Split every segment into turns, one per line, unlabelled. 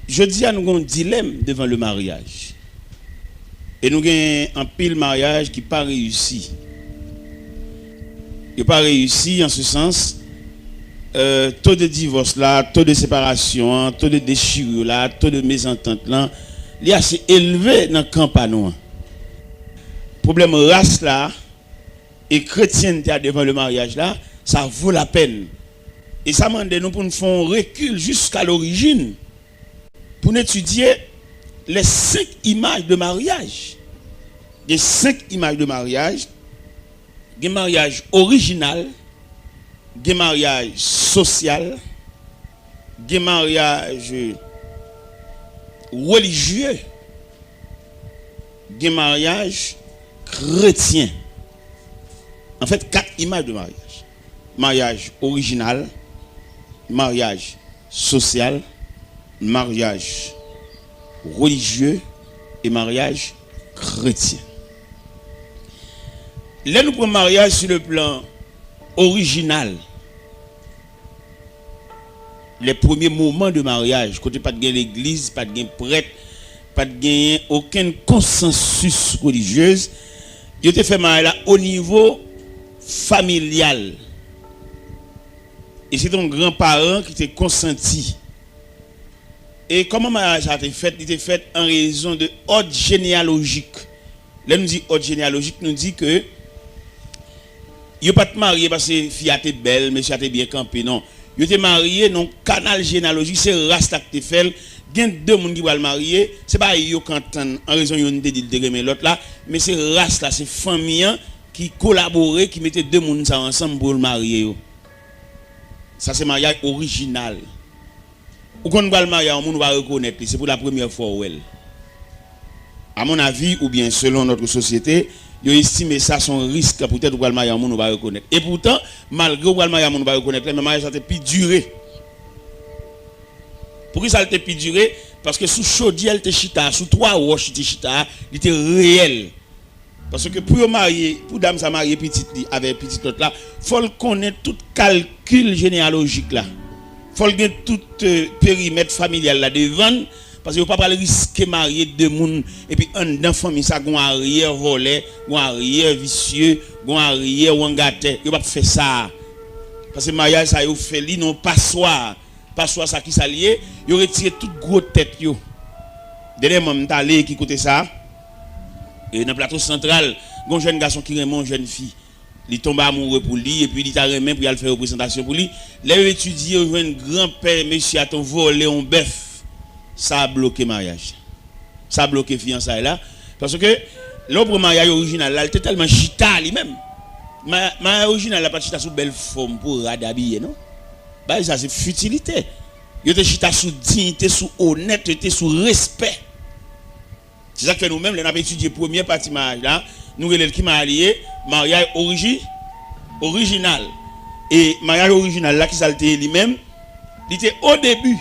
je dis à nous avons un dilemme devant le mariage. Et nous avons un pile mariage qui n'a pas réussi. Il n'a pas réussi en ce sens. Taux de divorce là, taux de séparation, taux de déchirure là, taux de mésentente là, il est assez élevé dans le camp panois. Problème race là et chrétienté devant le mariage là, ça vaut la peine. Et ça demande nous pour nous faire un recul jusqu'à l'origine pour nous étudier les 5 images de mariage. Les 5 images de mariage, des mariages original, des mariages social, des mariages religieux, des mariages chrétiens. En fait, 4 images de mariage. Mariage original, mariage social, mariage religieux et mariage chrétien. Là, nous prenons mariage sur le plan original. Les premiers moments de mariage, côté pas de l'église, pas de prêtre, pas de aucun consensus religieux, il a fait mariage au niveau familial. Et c'est ton grand-parent qui t'a consenti. Et comment le mariage a été fait? Il était fait en raison de ordre généalogique. Là, nous dit ordre généalogique, nous dit que il n'est pas marié parce que fille a été belle, monsieur a été bien campé. Non. Il était marié dans le canal généalogique, c'est Rasta qui fait. Il y a 2 personnes qui vont le marier. Ce n'est pas eux qui entendent en raison de de l'autre là, mais c'est Rasta, c'est famille qui collaboraient, qui mettaient 2 personnes ensemble pour le marier. Ça, c'est le mariage original. Ou quand on va le marier, on va reconnaître, c'est pour la première fois. À mon avis, ou bien selon notre société, ils estiment ça son risque, peut-être que le mariage, on va reconnaître. Et pourtant, malgré le mariage, on va reconnaître, mais le mariage a été plus duré. Pourquoi ça a été plus duré? Parce que sous chaudière, il était chita, sous 3 roches, il était chita, il était réel. Parce que pour marier, pour dame ça marier petite avec petite autre là, faut connaître tout calcul généalogique là. Faut connaître tout périmètre familial là devant parce que vous pas risquer marier 2 personnes et puis un dans famille ça gon arrière volé, gon arrière vicieux, gon arrière wangaté, vous pas faire ça. Parce que mariage ça yo fait li non passoire ça qui s'allié, yo retire toute gros tête yo. Dernièrement m't'allé qui côté ça. Et dans le plateau central, il y a un jeune garçon qui remet une jeune fille. Il tombe amoureux pour lui et puis il t'a remis pour aller faire une présentation pour lui. Les étudiants, il y a un grand-père, monsieur, a volé un bœuf. Ça a bloqué le mariage. Ça a bloqué le fiançailles là. Parce que l'autre mariage original, là, il était tellement chita lui-même. Le mariage original, là, pas chita sous belle forme pour radhabiller, non? Bah, ça, c'est futilité. Il était chita sous dignité, sous honnêteté, sous respect. C'est ça que nous-mêmes, nous avons étudié le premier partie mariage là, nous avons qui marié, mariage original. Et mariage original là qui s'alté lui-même, il était au début.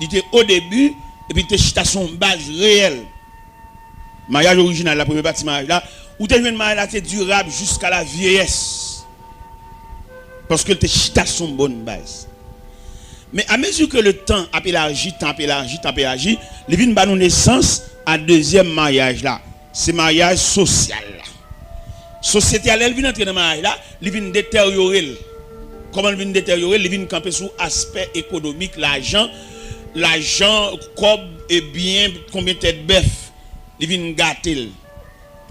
Il était au début et puis il était son base réelle. Mariage original, la première partie mariage là, où tu as un mariage là durable jusqu'à la vieillesse. Parce que tu as son bonne base. Mais à mesure que le temps a élargi, il vient de nous naissance à deuxième mariage là, c'est mariage social là. Société elle vient entrer dans mariage là, il vient détériorer. Comment il vient détériorer? Il vient camper sur aspect économique, l'argent, cob et bien combien de tête bœuf, il vient gâter.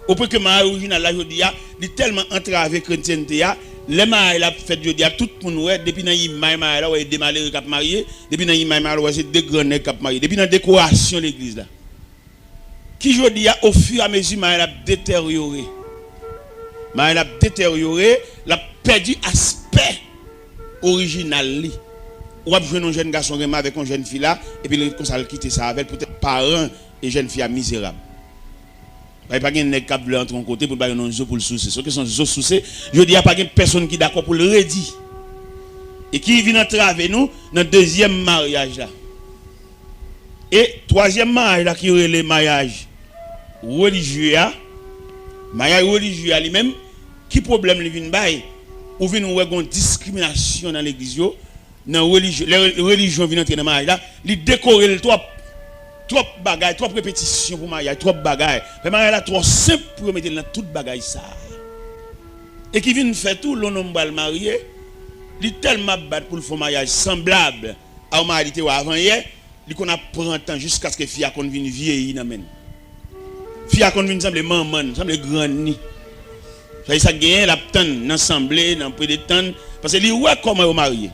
Au point que mariage original là, je dis, il est tellement entravé chrétienté. Les mariages la fait je dis à tout le monde depuis dans image mariage là ouais des malheureux qui marié depuis dans image mariage ouais c'est des grands nèg qui marié depuis dans décoration l'église là qui je dis au fur et à mesure mariage a détérioré la perdu aspect original li ou a jouer un jeune garçon avec une jeune fille là et puis il ça quitter ça avec peut-être parents et jeune fille misérable. Il n'y a pas de nèg qui veut entrer en côté pour pas un zo pour le souci. Ce que sont zo souci, je dis il n'y a pas de personne qui est d'accord pour le redire. Et qui vient entraver nous dans le deuxième mariage là. Et troisième mariage là qui est le mariage religieux. Mariage religieux lui-même qui problème li vinn bay ou vinn ou une discrimination dans l'église yo dans religion, les religions viennent entrer dans mariage là, ils décorent le trop bagaille, trop répétition pour mariage, trop bagaille. Le mariage là trop simple pour mettre dans toute bagaille ça. Et qui vient faire tout l'homme va le marier, il tellement battre pour le faire mariage semblable à mariage ou avant hier, il qu'on a prend temps jusqu'à ce que fille a qu'on vienne vieillir dans men. Fille a qu'on vienne semble maman, semble grand ni. Ça gagne la tante dans assemblée, dans près de temps parce que lui ouais comment au marié.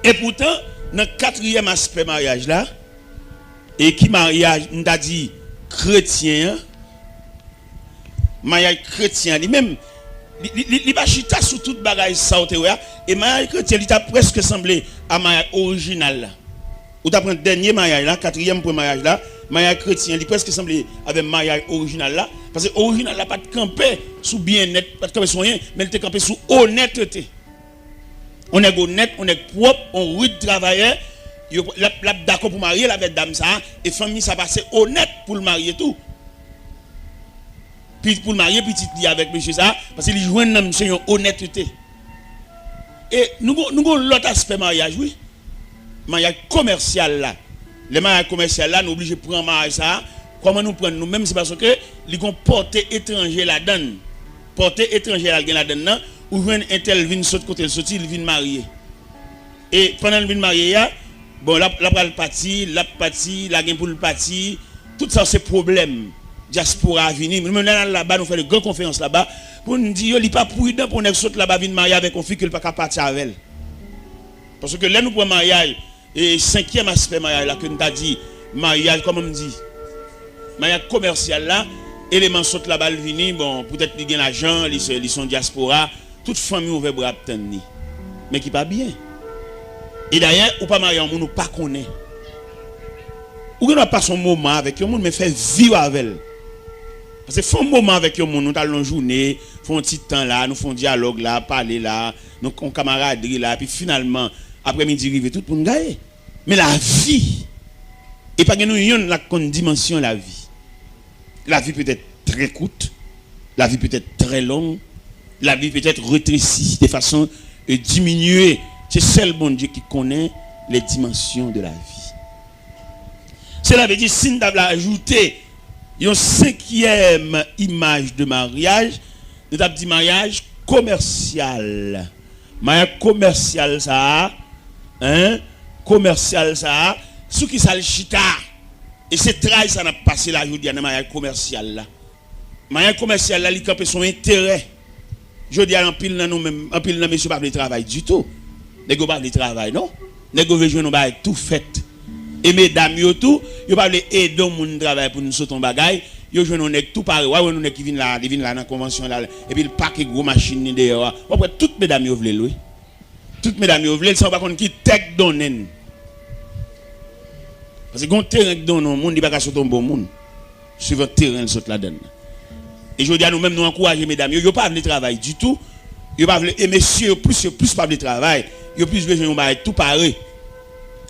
Et pourtant dans le quatrième aspect mariage là, et qui mariage, on t'a dit chrétien, mariage chrétien lui-même, il va chita sur toute bagaille ça et mariage chrétien, il t'a presque semblé à mariage original là. Ou t'as pris le dernier mariage là, quatrième pour mariage là, mariage chrétien, il presque semblé avec mariage original là, parce que original là pas de camper sous bien-être, pas de camper sur rien, mais il te camper sous honnêteté. On est honnête, on est propre, on rude travailleur, la d'accord pour marier avec dame ça, et famille ça passe honnête pour le marier tout. Puis pour le marier petit dit avec monsieur ça, parce qu'il joue un homme c'est une honnêteté. Et nous avons l'autre aspect mariage, oui. Mariage commercial là. Le mariage commercial là, nous obligés de prendre mariage ça. Comment nous prendre nous-mêmes, c'est parce que les ont porté étranger là-dedans. Porté étranger là-dedans. Ou vient un tel vient sauter côté le sorti, il vient marier. Et pendant le vient marier, bon la partie, la gain pour le parti, tout ça c'est problème. Diaspora venir, nous là-bas nous fait de grandes conférences là-bas pour nous dire il pas prudent pour nous sauter là-bas venir marier avec une fille qu'il pas capable partir avec elle. Parce que là nous pour mariage et cinquième aspect mariage là que nous t'a dit mariage comme on dit. Mariage commercial là, élément saute là-bas venir bon peut-être il gagne l'argent, ils sont diaspora. Toute famille ouvert bras tenir mais qui pas bien et d'ailleurs ou pas marié on nous pas connaît ou n'a pas son moment avec un monde mais fait vivre avec elle parce que font un moment avec un monde nous allons journée font un petit temps là nous font dialogue là parler là nous on camaraderie là puis finalement après-midi arriver tout pour nous gagner mais la vie et pas que nous yon la dimension la vie peut être très courte la vie peut être très longue. La vie peut être rétrécie de façon diminuée. C'est seul bon Dieu qui connaît les dimensions de la vie. Cela veut dire, si nous avons ajouté une cinquième image de mariage, nous avons dit mariage commercial. Mariage commercial, ça, commercial, ça, ce qui ça le chita. Et c'est très ça n'a passé là, je dis, dans le mariage commercial là. Mariage commercial là, il campe son intérêt. Je dis à un pile dans nous-mêmes, un pile dans monsieur pas de travail du tout. Nego pas de travail, non? Nego veut jouer nous ba tout fait. Et mesdames yo tout, yo pas de aider moun travail pour nous sauter en bagaille, yo jouer nous nek tout pareil. Ouais nous nek qui viennent là dans convention là et puis le paquet gros machine dehors. Après toutes mesdames yo veulent oui. Toutes mesdames yo veulent sans pas qu'on qui tech donnen. Parce que gon terrain donne monde il pas ka sauter un bon monde. Suivant terrain saute là-dedans. Et je dis à nous-mêmes, nous encourager mesdames, ils n'ont pas de travail du tout. Ils n'ont pas de et messieurs, plus pas de travail. Ils ont plus besoin de tout pareil.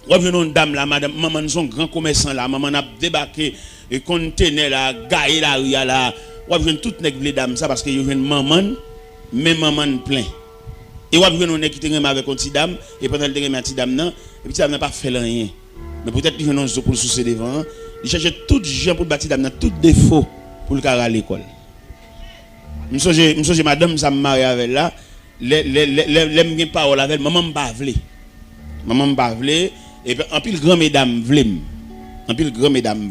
Vous avez une dame là, madame, maman, nous sommes grands commerçants là, maman a débarqué, et conteneur là, gaillé la rue là. Vous avez tout les dames ça parce que vous avez une maman, mais maman plein. Et vous avez une qui te avec une petite dame, et pendant le temps, une petite dame, non, et petite dame n'a pas fait rien. Mais peut-être qu'ils ont un pour le soucier devant. Ils cherchent tout gens pour bâtir dame, tout défaut pour le carré à l'école. Je madame ça me marie avec là les parole avec maman m'pa vle et puis en pile grand mesdames vlem en pile grand mesdames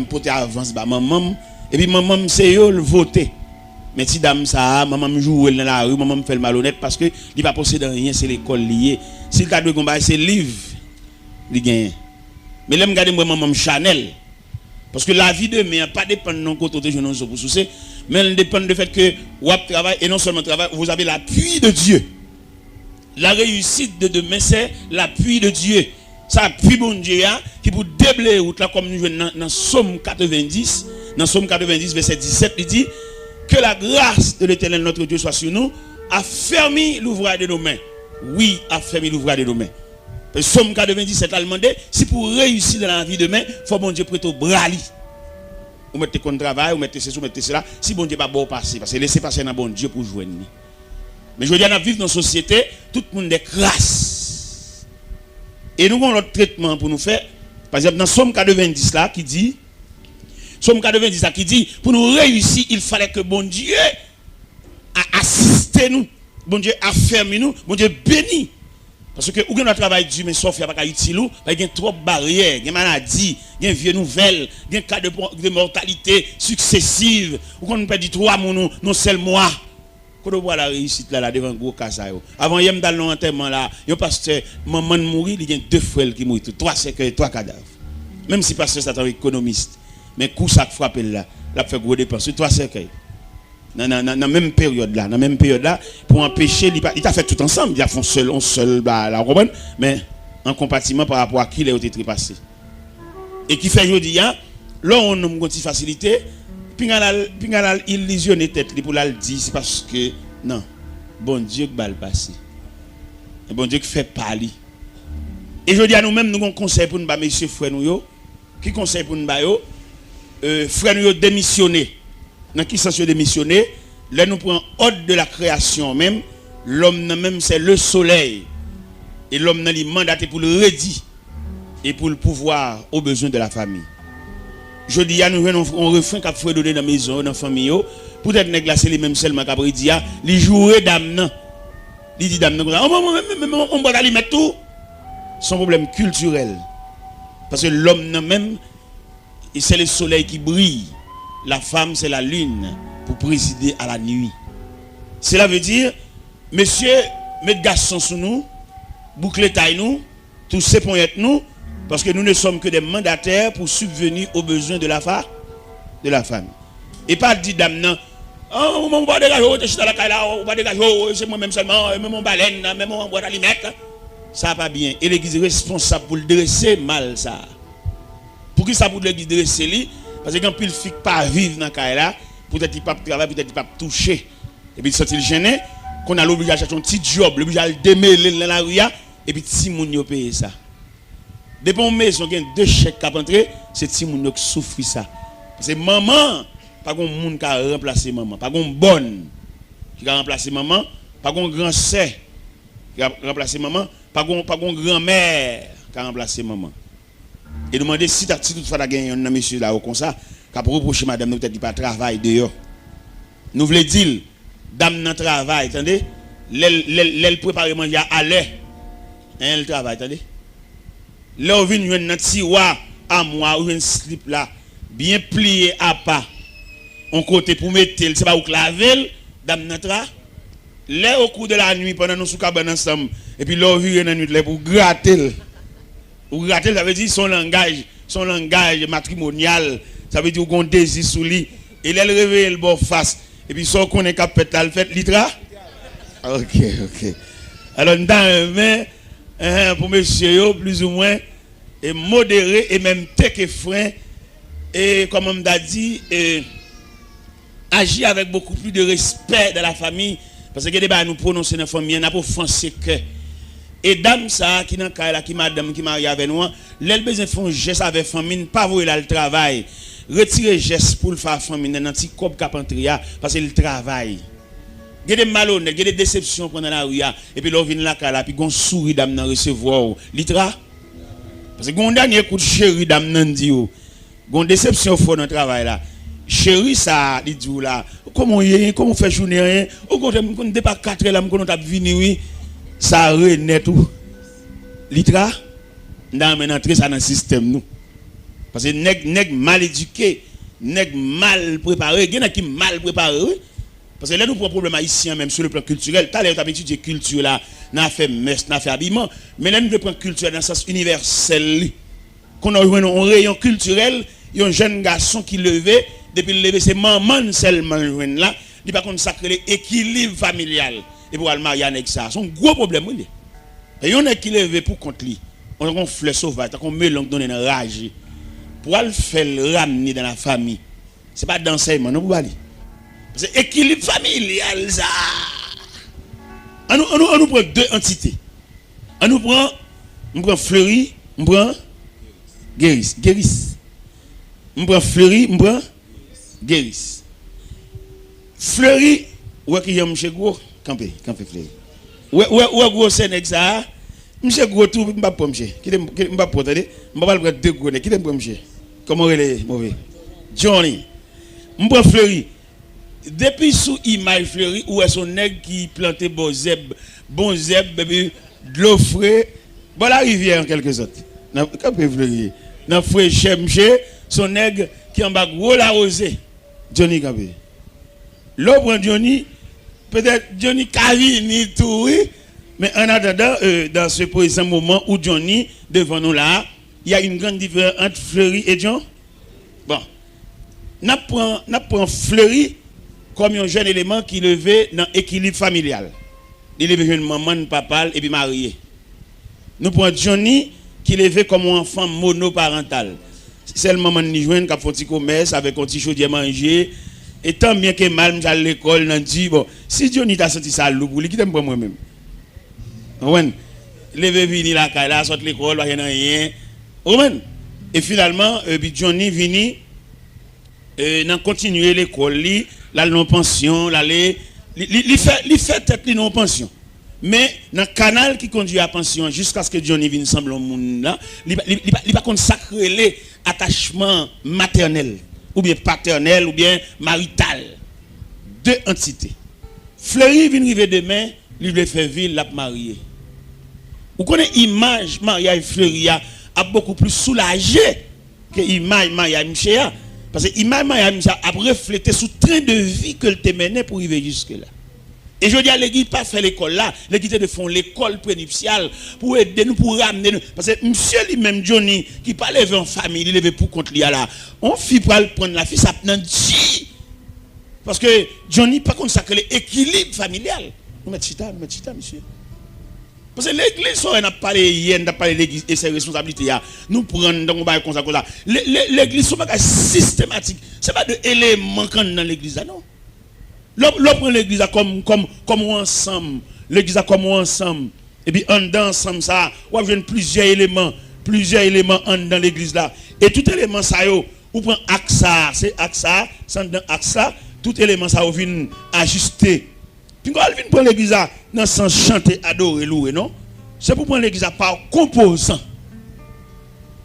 porter avance ba maman et puis maman c'est yo le voter mais si dame ça maman joue dans la rue maman fait le malhonnête parce que il pas posséder rien c'est l'école lié s'il t'a de combat c'est livre il gagne mais l'aime garder moi maman Chanel. Parce que la vie de demain pas dépend de nos côtés de nous pour soucier, mais elle dépend du fait que vous travaillez et non seulement travail, vous avez l'appui de Dieu. La réussite de demain c'est l'appui de Dieu. Ça appuie bon Dieu qui pour déblayer route là comme nous jouons dans Somme 90, dans Somme 90 verset 17 il dit que la grâce de l'Éternel notre Dieu soit sur nous, affermi l'ouvrage de nos mains. Oui, affermi l'ouvrage de nos mains. Somme 97 a demandé, si pour réussir dans la vie demain, il faut bon Dieu prêter au bras. Vous mettez contre travail, vous mettez ceci, vous mettez cela. Si bon Dieu pas bon passer, parce que laissez passer dans bon Dieu pour jouer. Mais je veux dire, nous vivons dans une société, tout le monde est crasse. Et nous avons notre traitement pour nous faire. Par exemple, dans Somme 90 là, qui dit, Somme 90 là, qui dit, pour nous réussir, il fallait que bon Dieu assiste nous, bon Dieu afferme nous, bon Dieu bénit. Parce que, ou bien notre travail dur, mais sauf qu'il n'y a pas utile, il y a trop de barrières, il y a maladies, il y a vieux nouvelles, il y a cas de mortalité successive, ou qu'on perd 3 mois, non seulement mois. Quand on voit la réussite là, devant un gros cas, avant, il y a dans l'enterrement là, il y a un pasteur, maman mourit, il y a 2 frères qui mourent, 3 cercueils, 3 cadavres. Même si le pasteur c'est un économiste, mais coup ça frappe là, il a fait gros dépenses, 3 cercueils. Dans la même période là, pour empêcher, il a fait tout ensemble, il a fait un seul, la comprendre, mais en compartiment par rapport à qui il a été trépassé. Et qui fait aujourd'hui, là on a une facilité, puis il illusionne tête pour la dire, c'est parce que, non, bon Dieu qui va le passer. Bon Dieu qui fait parler. Et je dis à nous-mêmes, nous avons un conseil pour nous, messieurs frères nous, qui conseille pour nous, frères nous démissionner. Dans qui sens démissionner, là nous prenons ordre de la création même, l'homme même c'est le soleil. Et l'homme n'a mandaté pour le redire et pour le pouvoir aux besoins de la famille. Je dis à nous on refrain qu'a fait donner dans la maison, dans la famille, peut-être néglacer les mêmes seulement qu'après dit, les jouer d'âme. Il dit d'âme, on va aller mettre tout. Son problème culturel. Parce que l'homme même, c'est le soleil qui brille. La femme, c'est la lune pour présider à la nuit. Cela veut dire, messieurs, mettez garçons sous nous, bouclez taille nous, tous ces points nous, parce que nous ne sommes que des mandataires pour subvenir aux besoins de la femme. Et pas dire dame, non, oh, on va dégager, on va dégager, c'est moi-même seulement, même mon baleine, même mon boîte à mettre. Ça va pas bien. Et l'église est responsable pour le dresser mal, ça. Pour qui ça pour l'église dresser lui? Parce que quand il ne fait pas vivre dans ce là, peut-être qu'il ne peut pas travailler, peut-être qu'il ne peut pas toucher. Et puis, il gêné, qu'on a l'obligation de faire un petit job, l'obligation de démêler dans la rue, et puis, si moun yo paye ça. Depuis une maison, il y a 2 chèques qui rentrent, c'est si moun yo qui souffre ça. Parce que maman, pas qu'on moun qui a remplacé maman, pas qu'on bonne qui a remplacé maman, pas qu'on grand sœur qui a remplacé maman, pas qu'on grand-mère qui a remplacé maman. Et demander si toutefois tu as gagné un monsieur là comme ça, qu'a reproché madame, peut-être qu'il pas travail dehors. Nous voulons dire, dame dans travail, attendez, l'elle prépare manger à l'heure. Elle travaille, attendez. Là, on vient un tiroir à moi, ou un slip là, bien plié à pas. On côté pour mettre, c'est pas où claver, dame dans travail. Là, au cours de la nuit, pendant nous sous cabane ensemble, et puis là, on vient une nuit pour gratter. Ou gratter, ça veut dire son langage matrimonial, ça veut dire qu'on désire sous lui. Et elle réveille le bon face. Et puis, son qu'on est capable de faire, l'itra. Ok. Alors, dans pour monsieur, plus ou moins, et modéré, et même tek et frein, et comme on m'a dit, agir avec beaucoup plus de respect dans la famille, parce que débat nous prononcer dans la famille, on n'a pas offensé que. Et dame ça qui dans cas là qui madame qui marie avec nous, l'elle besoin font geste avec famille, pas voir là le travail. Retirer geste pour le faire famille dans petit cob cap entria parce que le travail. Il y a des malhonnêtes, il y a des déceptions pendant la rue et puis là vient là là puis gon souris dame dans recevoir litra. Parce que gon dernier coup de chéri dame nan di yo. Gon déception fort dans travail là. Chéri ça dit là, comment fait journée rien, au on pas 4 là on t'a venir oui. Ça renaît tout. Litra, nous avons entré ça dans le système. Nous. Parce que nèg mal éduqué, nèg mal préparé, il y en a qui mal préparé. Parce que là, nous avons un problème haïtien, même sur le plan culturel. Tout à l'heure, tu as étudié culture là, nous avons fait messe, nous avons fait habillement. Mais là, nous devons prendre culture dans le sens universel. Quand on a un rayon culturel, il y a un jeune garçon qui levait, depuis le lever, c'est maman seulement là. Il n'y a pas consacré l'équilibre familial. Et pour le mariage avec ça, c'est un gros problème. Et il y en a qui lève pour contre lui. On a un fleur sauvage, on met l'ongle donner une rage. Pour le faire ramener dans la famille, ce n'est pas d'enseignement, non, pour aller. C'est équilibre familial, ça. On nous prend 2 entités. On nous prend Fleury, on prend Guéris. On prend Fleury, on prend Guéris. Fleury, ouais, qui y a un gros. campé Fleury. Ouais gros Sénègue ça. Monsieur gros tout m'pa pas monsieur. Qui m'pa pas attendez, m'pa pas prendre deux gros qui m'pa pas monsieur. Comment il est mauvais. Johnny. M'pa Fleury. Depuis sous image Fleury où est son nègre qui plantait bon zeb de l'eau frais bon la rivière en quelque sorte. Dans campé Fleury. Dans frère Chemche son nègre qui en bas gros la rosée. Johnny campé. L'eau prend Johnny peut-être Johnny Cavini tout oui. Mais en attendant, dans ce présent moment où Johnny, devant nous là, il y a une grande différence entre Fleury et John. Bon, nous prenons Fleury comme un jeune élément qui levait dans l'équilibre familial. Il levait une maman, un papa et puis marié. Nous prenons Johnny qui levait comme un enfant monoparental. C'est le maman qui joue, qui a fait un petit commerce avec un petit chaudier manger. Et tant bien que mal, à l'école, on dit, bon, si Johnny t'a senti ça, il qui t'aime pas moi-même. Ouais. Les bébés la là sortent l'école, rien. Et finalement Johnny vini n'a continuer l'école là non pension, là il fait tête li non pension. Mais dans le canal qui conduit à pension jusqu'à ce que Johnny vienne semble au monde là, il pas consacrer les attachements maternels ou bien paternels ou bien marital. Deux entités. Fleury vient arriver demain, il veut faire ville la marier. Vous connaissez l'image mariage Fleury a beaucoup plus soulagé que l'image mariage Michel. Parce que l'image mariage Michel a reflété sur le train de vie que le mené pour arriver jusque-là. Et je dis à l'église, pas faire l'école là, l'église de font l'école prénuptiale pour aider nous, pour ramener nous. Parce que monsieur lui-même, Johnny, qui pas levé en famille, il levé pour contre lui là. On fit pas prendre la fille, ça prend dit. Parce que Johnny, par contre, ça crée l'équilibre familial. Nous mettons chita, monsieur. Parce que l'église, on a parlé hier, on a parlé de l'église et ses responsabilités. Nous prenons donc comme ça. L'église, c'est pas systématique. Ce n'est pas de éléments dans l'église, non. L'on prend l'église comme ensemble. L'église comme ensemble. Et puis, en dedans, ensemble, ça, on a plusieurs éléments dans l'église là. Et tout élément, ça, on prend AXA, c'est AXA, c'est dans AXA, tout élément, ça, on vient ajuster. Puis quand on vient prendre l'église dans le sens chanter, adorer, louer, non? C'est pour prendre l'église par composant.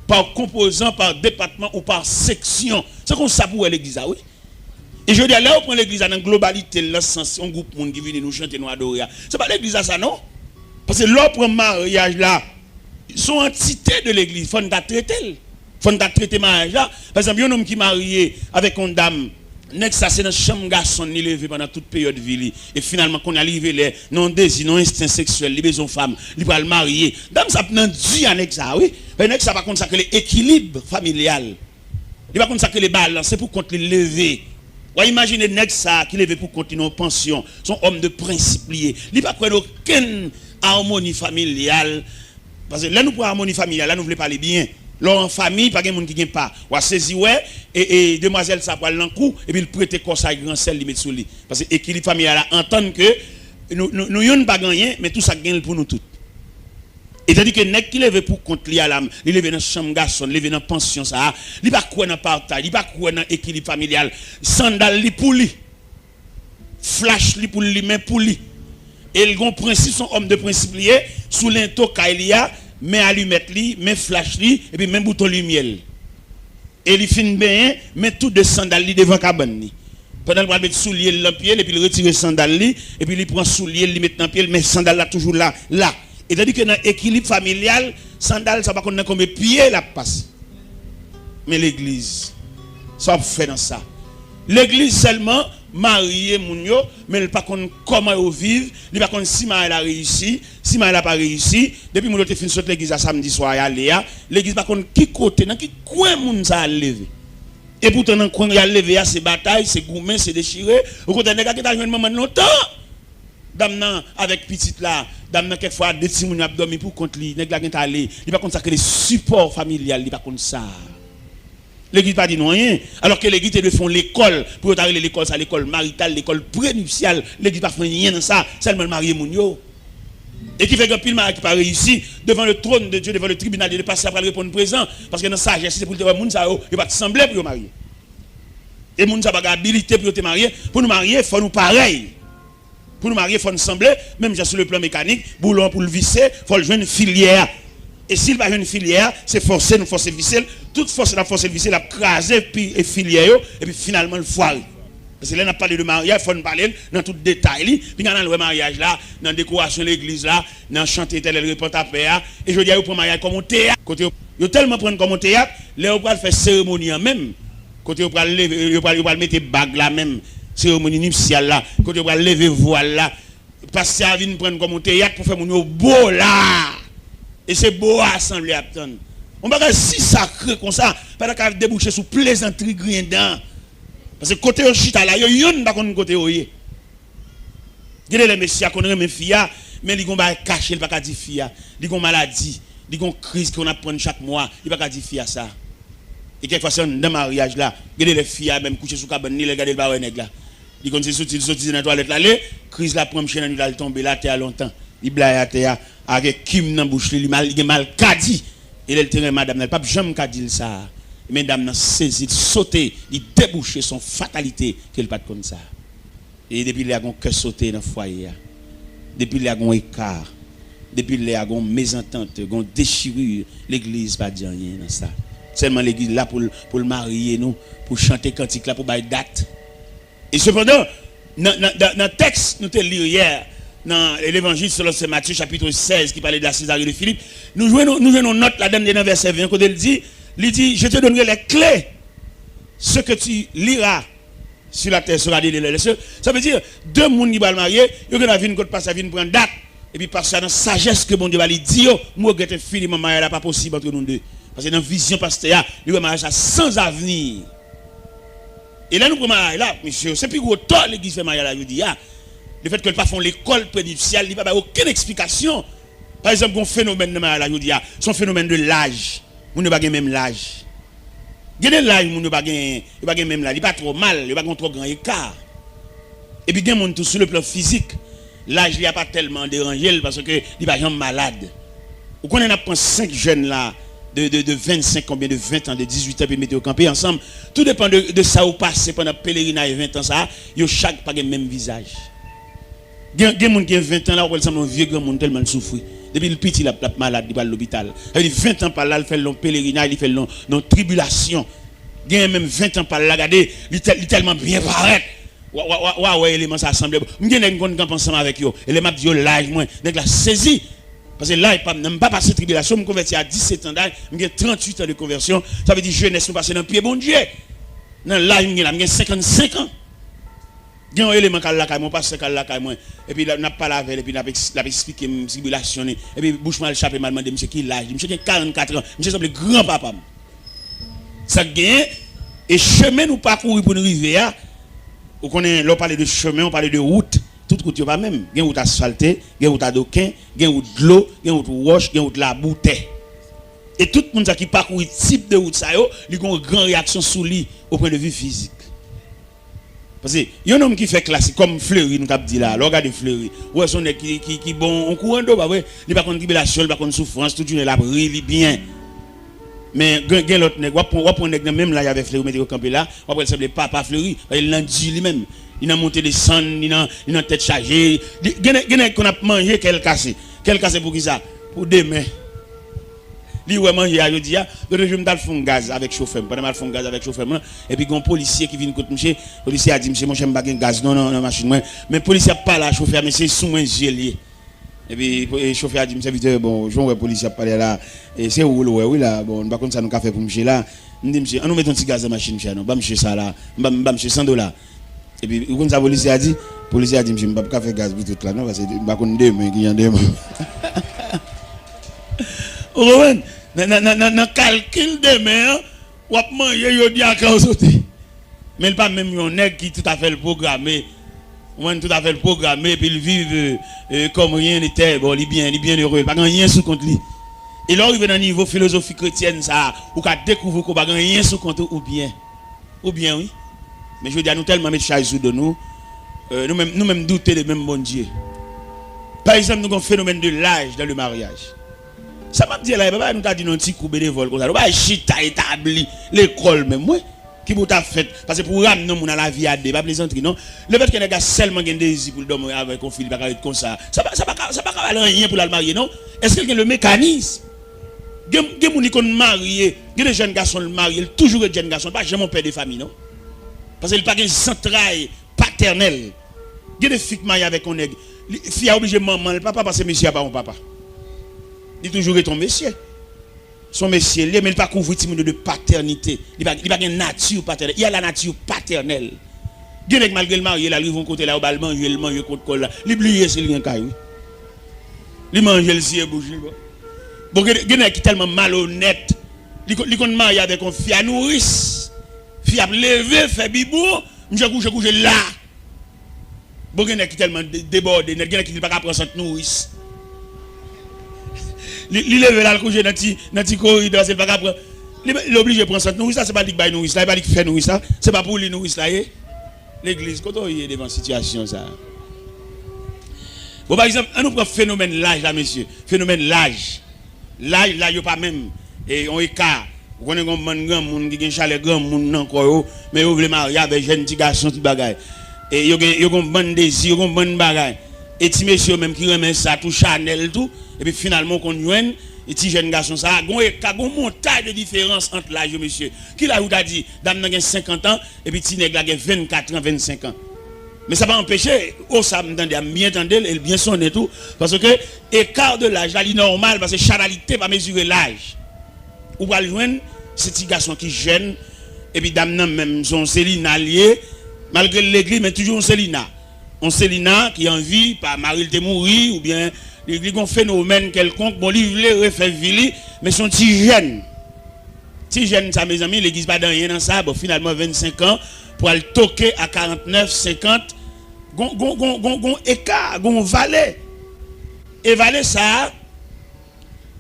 Par composant, par département ou par section. C'est comme ça pour l'église, oui. Et je dis, là, on prend l'église dans la globalité, dans le sens, un groupe de monde qui vient nous chanter, nous adorer. Ce n'est pas l'église ça, non? Parce que là, pour mariage là, ils sont entités de l'église. Il faut traiter. Il faut traiter mariage là. Par exemple, un homme qui est marié avec une dame. Next, ça c'est dans chambre garçon ni levé pendant toute période de vie et finalement qu'on arrive les non désir non instinct sexuel les besoins femmes il va le marier dame ça prend Dieu avec ça oui mais next ça par contre ça que l'équilibre familial il va contre ça que les balances c'est pour contre les lever ou imaginez next ça qui levé pour continuer en pension son homme de principe lié il va prendre aucune harmonie familiale parce que là nous pour harmonie familiale là nous voulons parler bien. Là en famille, pas de monde qui gagne pas. Ou saisi ouais et demoiselle ça prend l'encou et puis il prête corps ça grand sel li met sous lui parce que équilibre familial là entendre que nous yon pas gagner mais tout ça gagne pour nous tous. Et tandis que nèg qui lève pour compte li à l'âme, il lève dans chambre garçon, lève dans pension ça, il pas quoi dans partage, il pas quoi dans équilibre familial, sandal li pour lui. Flash li pour lui mais pour lui. Et il gon principe son homme de principe lié sous l'into kailia mais allumette li, mais flash li, et puis même bouton lumière. Et il fin bien, mais tout de sandales li devant cabane li. Pendant le mettre soulier dans pied, et puis il retire sandales li, et puis il prend soulier, il met dans pied, mais sandales là toujours là. Et tandis que dans l'équilibre familial, sandales ça va qu'on a combien pieds la passe. Mais l'église, ça fait dans ça. L'église seulement marié moun yo mais il pas connait comment ils vivent, il pas connait si mal a réussi, si mal a pas réussi. Depuis moun te fin sortir l'église à samedi soir aller l'église pas connait qui côté dans qui coin moun ça lever. Et pourtant dans coin y a lever c'est bataille, c'est goumen, c'est déchiré. Au côté nèg qui t'a joindre maman longtemps. Dame nan avec petite là, dame nan quelquefois des petits moun a dormi pour contre lui, nèg la qui aller, il pas connait ça que les supports familial, il pas connait ça. L'église pas dit non rien. Alors que l'église de font l'école pour t'arriver l'école ça l'école maritale, l'école prénuptiale, l'église pas fait rien dans ça, seulement marier moun yo. Et qui fait que pile mari qui pas réussi devant le trône de Dieu, devant le tribunal de passer après répondre présent parce que dans sagesse c'est pour te moun ça il pas sembler pour marier. Et moun ça pas habilité pour te marier, pour nous marier, faut nous pareil. Pour nous marier, il faut nous sembler, même sur le plan mécanique, boulon pour le visser, il faut le jouer une filière. Et s'il va jouer une filière, c'est forcer, nous forcer visser. Toute force, la force visser, la craser, puis filière, et puis finalement le foire. Parce que là, on a parlé de mariage, il faut nous parler dans tout détail. Puis dans le mariage là, dans la décoration de l'église là, dans chanter tel le report à paix. Et je dis, vous prenez mariage comme un théâtre. Vous tellement prendre comme un théâtre, là, vous allez faire cérémonie en même. Côté vous allez mettre bague là même, cérémonie nuptiale là. Côté vous allez lever voile là. Parce que ça vient prendre comme un théâtre pour faire mon beau là. Et c'est beau à assembler à attendre. On va si sacré comme ça, pas qu'à déboucher sous plaisanterie grindant. Parce que côté au chita là, yon pas qu'on côté oye. Gade les messieurs qu'on remet fia, mais ils vont pas cacher, ils pas dire fia. Ils ont maladie, ils ont crise qu'on apprend chaque mois, ils pas dire fia ça. Et quelquefois c'est dans mariage là, gade les filles même coucher sous cabane, ils regarder le baron nèg là. Ils ont sorti dans la toilette là, crise la prend chaîne là tomber là terre longtemps. Il blaye à terre avec kim dans bouche, il mal kadi. Et le terrain madame n'a pas jamais kadi ça. Mesdames n'a saisi, sauté, il débouché son fatalité qu'elle pas comme ça. Et depuis il y a un cœur sauté dans le foyer. Depuis il y a un écart. Depuis il y a une mésentente, une déchirure, l'église pas dit rien dans ça. Seulement l'église là pour le marier nous, pour chanter cantique là pour bailler date. Et cependant, dans le texte nous te lire hier dans l'évangile selon Saint Matthieu chapitre 16 qui parlait de la Césarée de Philippe, nous jouons une note là-dedans dans verset 20 quand il dit je te donnerai les clés. Ce que tu liras sur la terre sera délié les cieux. Ça veut dire deux personnes qui vont le marier, ils vont venir quand passe venir prendre date et puis par ça dans sagesse que bon Dieu va lui dire moi regrette fini mon mariage là pas possible entre nous deux. Parce que dans la vision pasteur, le mariage a sans avenir. Et là nous prenons mariage là, monsieur, c'est plus gros tort l'église fait mariage là, je dis le fait que le pas font l'école prénuptiale, il n'y a pas aucune explication. Par exemple, un phénomène de mariage là, je dis son phénomène de l'âge. Nous ne pas même l'âge. Il y a l'âge, nous ne pas même l'âge. Il n'est pas trop mal, il n'est pas trop grand écart. Et puis il y a tout sur le plan physique. L'âge il n'y a pas tellement dérangé parce que il n'est pas malade. Vous connaissez on a 5 jeunes là de 25 combien de 20 ans, de 18 ans, puis mettez au camper ensemble. Tout dépend de ça ou passé pendant le pèlerinage 20 ans ça, ils chaque pas le même visage. Il y a des gens qui ont 20 ans là, où ils sont un vieux grand monde tellement souffrir. Depuis le petit, il est malade, il va à l'hôpital. Il fait 20 ans par là, il fait long pèlerinage, il fait long tribulation. Il y a même 20 ans par là, regardez, il est tellement bien paraît. Ouais, élément ça assemblé. Je suis un camp ensemble avec eux. Et les m'a dit, l'âge, moi, je l'ai saisi. Parce que là, je n'ai pas passé de tribulation, je me convertis à 17 ans d'âge, j'ai 38 ans de conversion. Ça veut dire jeunesse, je passé dans le pied, bon Dieu. Dans l'âge, j'ai 55 ans. Il y a un élément qui est là, je passe là, et puis on n'a pas la veille, et puis on a expliqué ma tribulation. Et puis bouche mal chapé, m'a demandé, monsieur, qui l'âge? Monsieur, qui 44 ans. Monsieur, semble grand-papa. Ça gagne, et chemin nous parcourir pour nous arriver à. On parle de chemin, on parle de route. Toute route, pas même. Il y a une route asphaltée, il y a une route à doquin, il y a une route de l'eau, il y a une route roche, il y a une route de la bouteille. Et tout le monde qui parcourt ce type de route, il y a une grande réaction sur lui au point de vue physique. Parce que il y a un homme qui fait classique, comme Fleury, nous avons dit là, regardez Fleury. Ouais, son qui bon, on courant d'eau, il n'est pas contre tribulation, il n'est pas contre souffrance, tout le monde là, il bien. Mais il y a l'autre nèg, on prend nèg même là, il y avait Fleury, mettez au campé là, on prend le papa Fleury, il l'a dit lui-même. Il a monté des sangs, il a tête chargée. Il y a qu'on a mangé, qu'elle casse. Qu'elle casse pour qui ça? Pour demain. Il a mangé, il dit, je vais me faire gaz avec chauffeur. Je vais me faire gaz avec chauffeur. Et puis, il y a un policier qui vient contre monsieur. Le policier a dit, monsieur, moi, je ne vais pas gaz. Non, machine. Mais le policier n'a pas là, chauffeur, mais c'est sous moi, gelé. Et puis, le chauffeur a dit, monsieur, bon, je vois le policier parler là. Et c'est où, oui, là. Bon, par contre, ça nous a fait pour monsieur là. On dit, monsieur, on nous met un petit gaz dans la machine, monsieur. Non, pas monsieur ça là. Monsieur $100. Et puis, quand le policier a dit, monsieur, je ne vais pas faire gaz pour tout là, non, parce que je ne vais pas faire demain, qui y a demain. Vous comprenez? Dans le calcul demain, on va manger, il y a des gens qui mais pas même un nègre qui tout à fait le programmé. Tout à fait le programmé, puis il vit comme rien n'était, bon, il est bien heureux, il n'y a rien sous compte lui. Et là, il est dans le niveau philosophie chrétienne, ça, ou qu'à découvrir qu'on n'a rien sous compte ou bien. Ou bien, oui. Mais je veux dire, nous tellement mettre charge sous de nous, nous-mêmes douter de même bon Dieu. Par exemple, nous avons un phénomène de l'âge dans le mariage. Ça m'a dit là, nous avons dit un petit coup bénévole comme ça. Nous avons chita établi l'école même, oui. qui vous t'a fait parce que pour ramener mon à la vie à deux pas plaisanterie non le fait que les gars seulement gagne désir pour dormir avec un fil pas comme ça pas rien pour la marier non est-ce qu'il y a le mécanisme gen moun qui marié gen des jeunes garçons mariés toujours des jeunes garçons pas jamais mon père de famille non parce qu'il pas gagne centraille paternel gen des filles mariées avec un nègre fille a obligé maman le papa parce que monsieur a pas mon papa il toujours ton monsieur son monsieur, mais il pas couvrir de paternité. Il pas une nature paternelle. Il y a la nature paternelle. Dieu malgré le marié, là, ils vont côté là, au bal manger, le manger contre col là. L'oublier c'est rien caillou. Il mange le ciel bouger. Bon, il qui tellement malhonnête. Il qu'on marié avec une fille à nourrice. Fille à lever, fait bibou, je couche là. Bon, il qui tellement débordé, il qui ne pas prendre cette nourrice. Il lève là le coucher dans petit corridor c'est pas capable il obligé de prendre ça nourrice ça c'est pas dit bail nourrice là il pas dit faire nourrice ça c'est pas pour lui nourrice là l'église quand on est devant situation ça bon par exemple on nous prend phénomène l'âge là monsieur phénomène l'âge là yo pas même et on écart on connaît grand monde qui gagne chalet grand monde encore mais yo veut marier avec jeune petit garçon tout bagaille et yo gon bon désir yo gon bon bagaille et ti monsieur même qui remet ça tout Chanel tout et puis finalement qu'on joine et ti jeune garçon ça gon montagne de différence entre l'âge monsieur qui là ou t'a dit dame nan gen 50 ans et puis ti nèg la gen 24 ans 25 ans mais ça va empêcher ça m'entendez bien entendre et bien sonner tout parce que écart de l'âge là il normal parce que charalité va mesurer l'âge ou va joindre ce petit garçon qui jeune et puis dame nan même son Célina lié malgré l'église mais toujours Célina on Célina qui en vie par Marie te mourir ou bien il y a un phénomène quelconque bon il voulait refaire vili mais son petit jeune ça mes amis l'église pas dans rien dans ça bon finalement 25 ans pour aller toquer à 49 50 gon écart gon valet et valet ça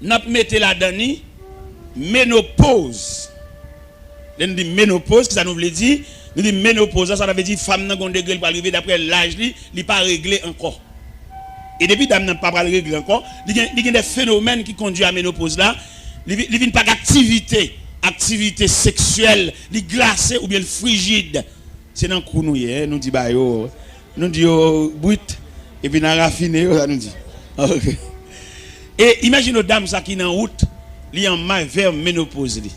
n'a mettre la dani ménopause l'on dit ménopause ça nous veut dire nous dit ménopause ça veut dire femme n'a gon degré pour arriver d'après l'âge li pas réglé encore et depuis dame n'a pas réglé encore il y a des phénomènes qui conduisent à ménopause là il vient pas activité sexuelle li glacé ou bien frigide c'est dans cou nous dit bah yo nous dit brut et puis n'a raffiné ça nous dit OK et imagine une dame ça qui dans route li en mai vers ménopause li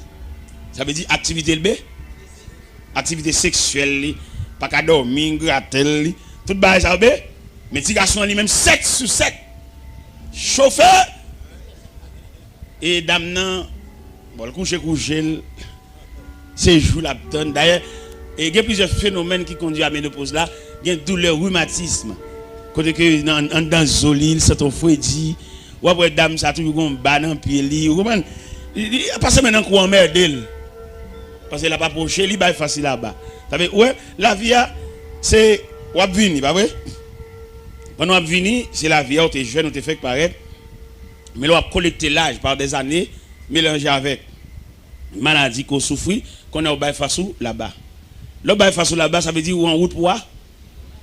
ça veut dire activité le activité sexuelle pas qu'à dormir gratter tout bail ça bé mais petit garçon lui même 7 sur 7 chauffeur et dame nan bon le coucher c'est jour la donne d'ailleurs et il y a plusieurs phénomènes qui conduisent à ménopause là il y a douleur rhumatisme côté que dans zolil c'est ton fouedi ou après dame ça toujours gon ba dans pied li vous comprenez passer maintenant quoi emmerdel parce qu'il a pas proché li ba facile là-bas ça veut ouais la vie c'est ou vini pas vrai quand on vini c'est la vie on t'es jeune on t'es fait paraître mais on a collecté l'âge par des années mélangé avec maladie qu'on souffre qu'on a au bail face là-bas le bail face là-bas ça veut dire ou en route pour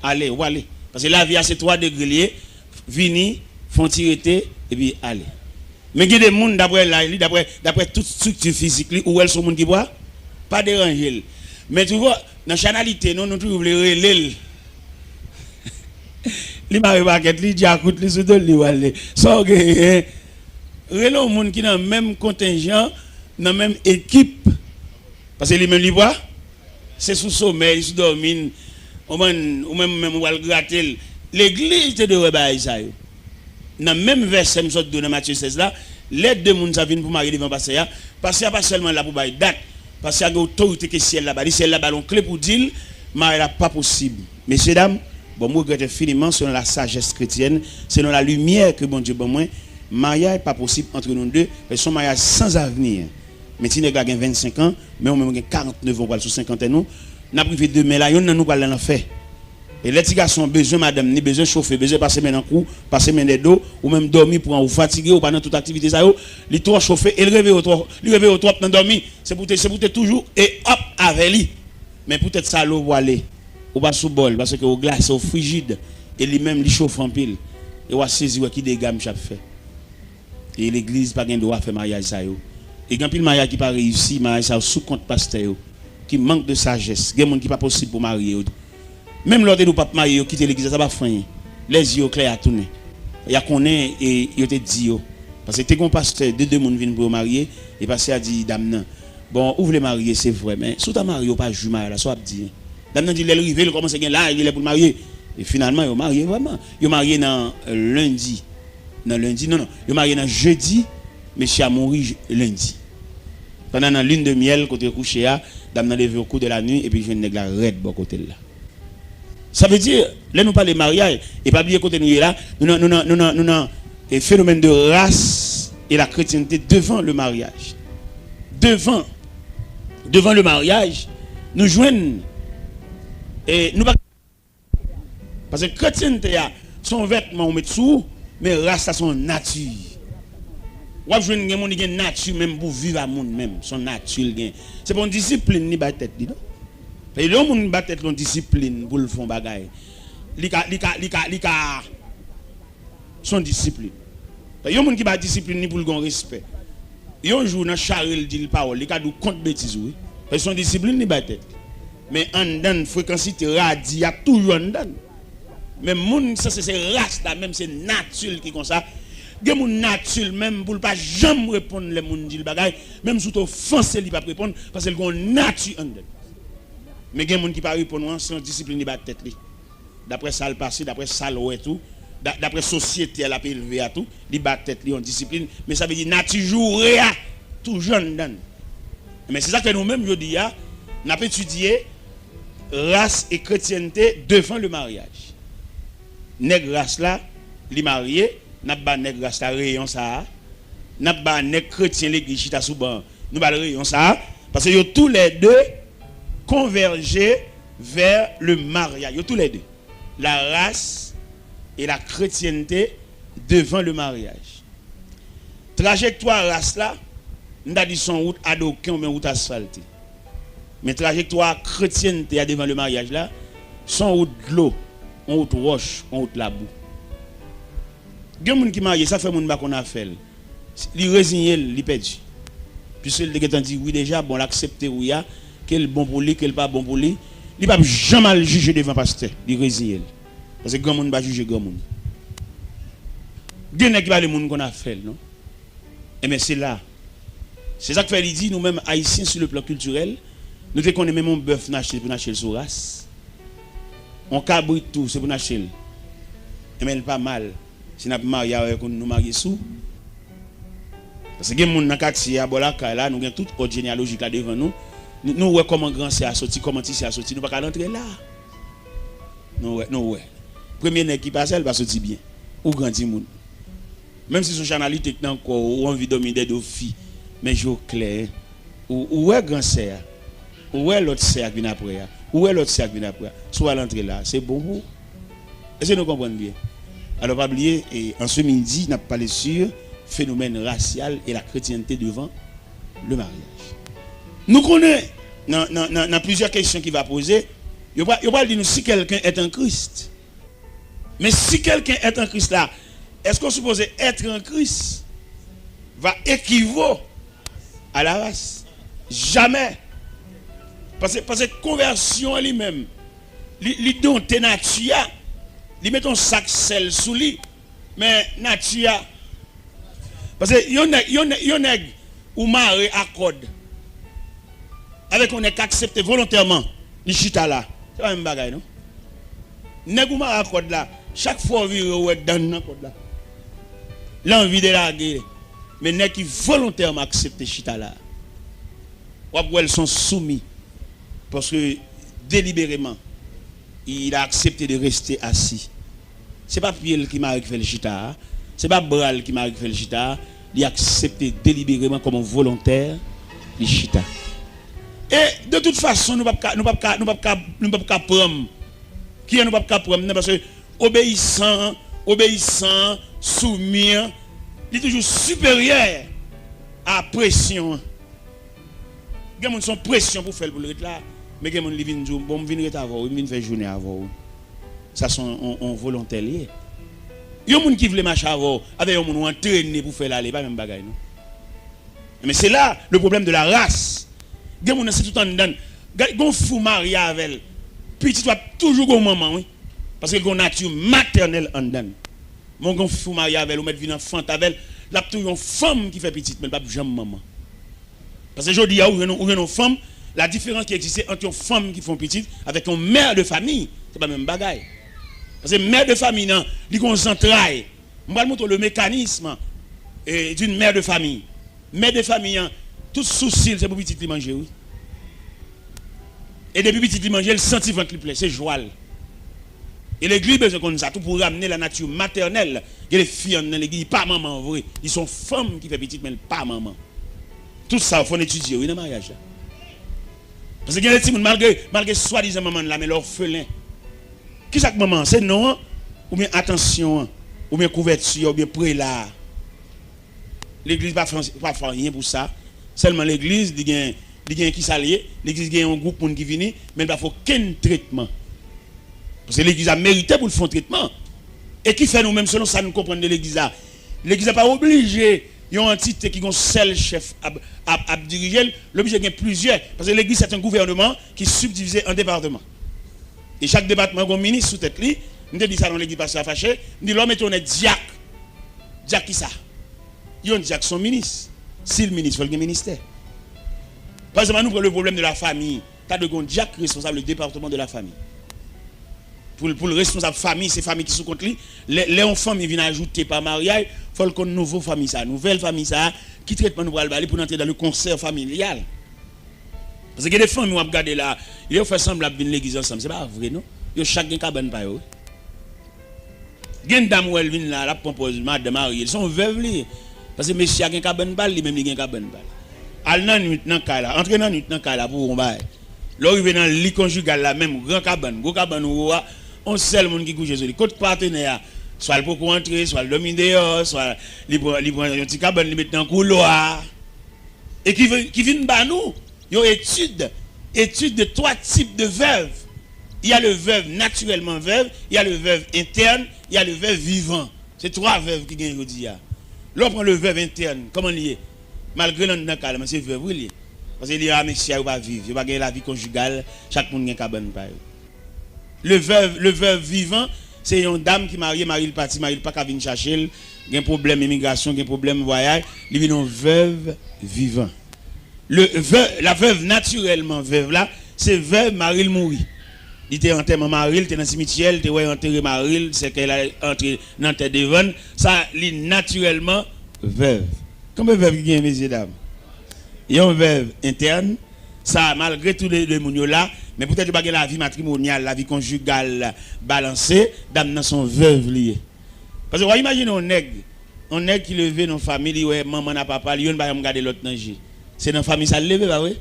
aller ou aller parce que la vie c'est 3 degrés vini font tirer et puis aller mais il y a des monde d'après toute structure physique où elles sont monde qui boit pas déranger mais tu vois dans chanalité nous toujours les relais li m'a remarqué li diacoute li sous li wale so que relais monde qui dans même contingent dans même équipe parce que li même li boit c'est sous sommeil sous dormir ou même ou al gratter l'église de rebaille ça yo dans même verset me sorte dans Matthieu 16 là les deux monde ça viennent pour marier devant passer pas seulement là pour bailler date parce qu'il y a une autorité que ciel là-bas ciel là-bas l'on clé pour dire mariage là pas possible messieurs dames bon moi regrette infiniment selon la sagesse chrétienne selon la lumière que bon Dieu bon moi mariage pas possible entre nous deux mais son mariage sans avenir mais si nèg a 25 ans mais on même 49 ans pour sur 50 ans nous n'a privé de mais là yon nous pas l'en faire et les petits garçons besoin madame ni besoin chauffer besoin passer maintenant cou passer maintenant dos ou même dormir pour ou fatigué ou pendant toute activité ça yo li trop chauffer et le réveil au trop dans dormir c'est pour toujours et hop avec lui mais peut-être ça l'eau aller ou pas sous bol parce que au glace au frigide et lui-même li chauffe en pile et on saisir qui dégâts m'chap fait et l'église pas gain droit faire mariage ça yo et grand pile mariage qui pas réussi mariage ça sous compte pasteur qui manque de sagesse, il y a des gens qui pas possible pour marier. Même lorsque nous pas marier, quitter l'église, ça va faire. Les yeux clairs à tourner. Il y a qu'on est et il te dit parce que t'es un pasteur deux personnes viennent pour marier et pasteur a dit dame non. Bon, ouvre les marier c'est vrai mais sous ta marié pas jument là, soit dit. Dame dit elle rive, il commence à là, il est pour marier et finalement il marié vraiment. Il marié dans lundi. Dans lundi non, il marié dans jeudi, monsieur a mouru lundi. Pendant la lune de miel côté couché a, dame n'a levé au cours de la nuit et puis je viens nèg la red bon côté là. Ça veut dire, là nous parlons de mariage, et pas oublier côté nous là, nous avons un phénomène de race et la chrétienté devant le mariage. Devant le mariage, nous joignons, et nous pas. Parce que chrétienté, son vêtement, on met sous, mais race, son nature. Ou joindre des gens qui ont nature même pour vivre à monde même, son nature. C'est pour une discipline, ni tête. Et le monde bat tête une discipline pour le fond bagaille. Lika son discipline. Il y a monde qui bat discipline ni pour le respect. Il y a un jour dans Charles dit parole, il a du compte bêtise oui. Parce son discipline ni bat tête. Mais en dedans fréquencité radie a toujours en dedans. Même monde ça c'est race là même c'est nature qui comme ça. Il y a une nature même pour pas jamais répondre les monde dit le bagaille, même sous offense il pas répondre parce qu'il a une nature en dedans. Mais il y a des gens qui ne parlent pas sans discipline de tête. D'après ça, le passé, d'après ça, le tout, d'après la société, elle a élevé à tout, ils battent tête, ils ont discipline. Mais ça veut dire nature joue tout jeune. Mais c'est ça que nous-mêmes, je dis, nous avons étudié race et chrétienté devant le mariage. Nèg race là, les mariés, nous avons nèg race là, rayon ça. Nous avons nèg chrétien l'église chita souban. Nous avons rayon ça. Parce que tous les deux converger vers le mariage. Tous les deux. La race et la chrétienté devant le mariage. Trajectoire race là, nous avons dit son route adoquée ou bien route asphaltée. Mais trajectoire chrétienté devant le mariage là, son route de l'eau, on route roche, on route la boue. Il y a des gens qui marient, ça fait mon qu'on a fait. Il résigne, il perdu. Puis il dit oui déjà, bon l'accepter oui ya. Quel bon pour lui, quel pas bon pour lui. Il ne va jamais le juger devant le pasteur. Il résigne. Parce que grand monde va juger grand monde. Il y a qui va le monde qu'on a fait, non? Et mais c'est là. C'est ça que fait il dit, nous-mêmes haïtiens sur le plan culturel, nous te connaissons même un bœuf naché pour nacher sur race. On cabrit tout, c'est pour nacher. Et mais il pas mal. Si nous avons marié avec nous mariés sous. Parce que les gens dans le quartier, nous avons toute autre généalogie là devant nous. Nous voyons comment grand c'est à sortir, comment c'est à sortir, nous ne pouvons pas rentrer là. Nous voyons. Premier nez qui passe, elle va sortir bien. Ou grandi monde. Même si son chanalité est encore, ou envie de dominer des filles, mais je clair. Où est grand c'est? Où est l'autre c'est qui vient après? Où est l'autre c'est qui vient après? Soit à l'entrée là, c'est bon pour. Est-ce que nous comprenons bien? Alors, pas oublier, en ce midi, nous avons parlé sur le phénomène racial et la chrétienté devant le mariage. Nous connaissons dans plusieurs questions qu'il va poser. Il va dire si quelqu'un est en Christ. Mais si quelqu'un est en Christ là, est-ce qu'on suppose être en Christ va équivaut à la race? Jamais. Parce que conversion elle-même, il donne tes nature, il met ton sac sel sous lui, mais nature. Parce que yon a ou maré accorde. Avec on est accepté volontairement, les chita là. C'est pas même bagaille, non? Nèg ou maré accorde là, chaque fois vire ou dans le code là. L'envie de la guerre. Mais nèg qui volontairement accepté chita là. Ou elles sont soumis. Parce que délibérément, il a accepté de rester assis. Ce n'est pas Pierre qui m'a fait le chita. Ce n'est pas Bral qui m'a fait le chita. Il a accepté délibérément comme un volontaire le chita. Et de toute façon, nous ne pouvons pas prendre. Qui est nous ne pouvons pas prendre? Parce que obéissant, soumis, il est toujours supérieur à la pression. Il y a une pression pour faire le là. Mais il y a des gens qui viennent bon, venir avant, ils viennent faire journée avant. Ça sont en volontaire. Il y a des gens qui veulent marcher avant, avec des gens qui ont entraîné pour faire l'aller, pas même bagaille. Mais c'est là le problème de la race. Il y a des gens qui sont tout en dedans. gon fou marié avec elle. Petit soit toujours gon maman oui. Parce que gon nature maternelle en dedans. Mon gon fou marié avec elle ou mettre vin enfant avec elle, là toujours une femme qui fait petite mais pas jamais maman. Parce que aujourd'hui il y a une femme, la différence qui existe entre une femme qui font petite avec une mère de famille, c'est pas même bagaille. Parce que mère de famille non, il concentraille. On va montrer le mécanisme d'une mère de famille. Mère de famille, tout souci, c'est pour petit li manger, oui. Et depuis petit li manger, le sentiment qui plaît, c'est joie. Et l'église besoin comme ça, tout pour ramener la nature maternelle. Il y a les filles dans l'église, pas maman, vrai. Ils sont femmes qui font petite, mais pas maman. Tout ça, il faut étudier, oui, dans le mariage. Parce que il y a des petits malgré soi-disant maman là, mais l'orphelin. Qui c'est que maman? C'est non, ou bien attention, ou bien couverture, ou bien prélat. L'église ne va pas faire rien pour ça. Seulement l'église, il y a qui s'allie, l'église il y a un groupe qui vient, mais il ne faut aucun traitement. Parce que l'église a mérité pour le faire traitement. Et qui fait nous-mêmes, selon ça, nous comprenons de l'église. L'église n'est pas obligée, il y a une entité qui est un seul chef à diriger, l'obligé de plusieurs. Parce que l'église, c'est un gouvernement qui est subdivisé en départements. Et chaque département a un ministre sous tête. Nous avons dit ça dans l'église parce que ça a fâché. Nous disons, l'homme est un diacre. Diacre qui ça? Il y a un diacre, son ministre. Si le ministre, il faut le ministère. Par exemple, nous prenons le problème de la famille. Tu as de diacre responsable du département de la famille. Pour le responsable famille, c'est famille qui sont contre lui. Les enfants viennent ajouter par mariage, il faut qu'on nouveau famille ça, nouvelle famille ça, qui traite nous pour aller pour entrer dans le concert familial. Parce que les familles on regarder là, ils ont fait semblant de venir l'église ensemble, c'est pas vrai non? Ils ont chacun cabane pa yo. Gen dame ou elle vient là, la propose madame mariée, ils sont veuves li. Parce que monsieur a gen cabane balle, lui même il gen cabane balle. Al nan nuit nan ka là, entre nan nuit nan ka là pour on bail. Là arrivé dans le lit conjugal là même grand cabane ou on seul monde qui couche sur lui. Côté partenaire, soit le pour entrer, soit le domine dehors, soit il prend un petit cabane, il met dans le couloir. Et qui vient bas nous, il y a étude de trois types de veuves. Il y a le veuve naturellement veuve, il y a le veuve interne, il y a le veuve vivant. C'est trois veuves qui gagnent aujourd'hui. Là on prend le veuve interne, comment il est? Malgré l'on dans calme, c'est veuve oui. Parce qu'il y a un monsieur qui va vivre, il va gagner la vie conjugale, chaque monde a un cabane par le veuve vivant, c'est une dame qui marie le parti, marie le pas venir chercher, il y a un problème immigration, il y a un problème voyage, il vient une veuve vivant. La veuve naturellement veuve là, c'est veuve marie le mourir. Il était enterré Maril, il était dans le cimetière, il était enterré Maril, c'est qu'elle a entré dans la tête de Van, ça est naturellement veuve. Comment veuve qui est, messieurs dames? Il y a une veuve interne, ça malgré tous les mounions là, mais peut-être que la vie matrimoniale, la vie conjugale balancée, dame dans son veuve lié. Parce que vous imaginez un nègre qui levé dans la famille, ouais, maman n'a papa, il va regarder l'autre nager. C'est dans la famille ça levé, bah oui.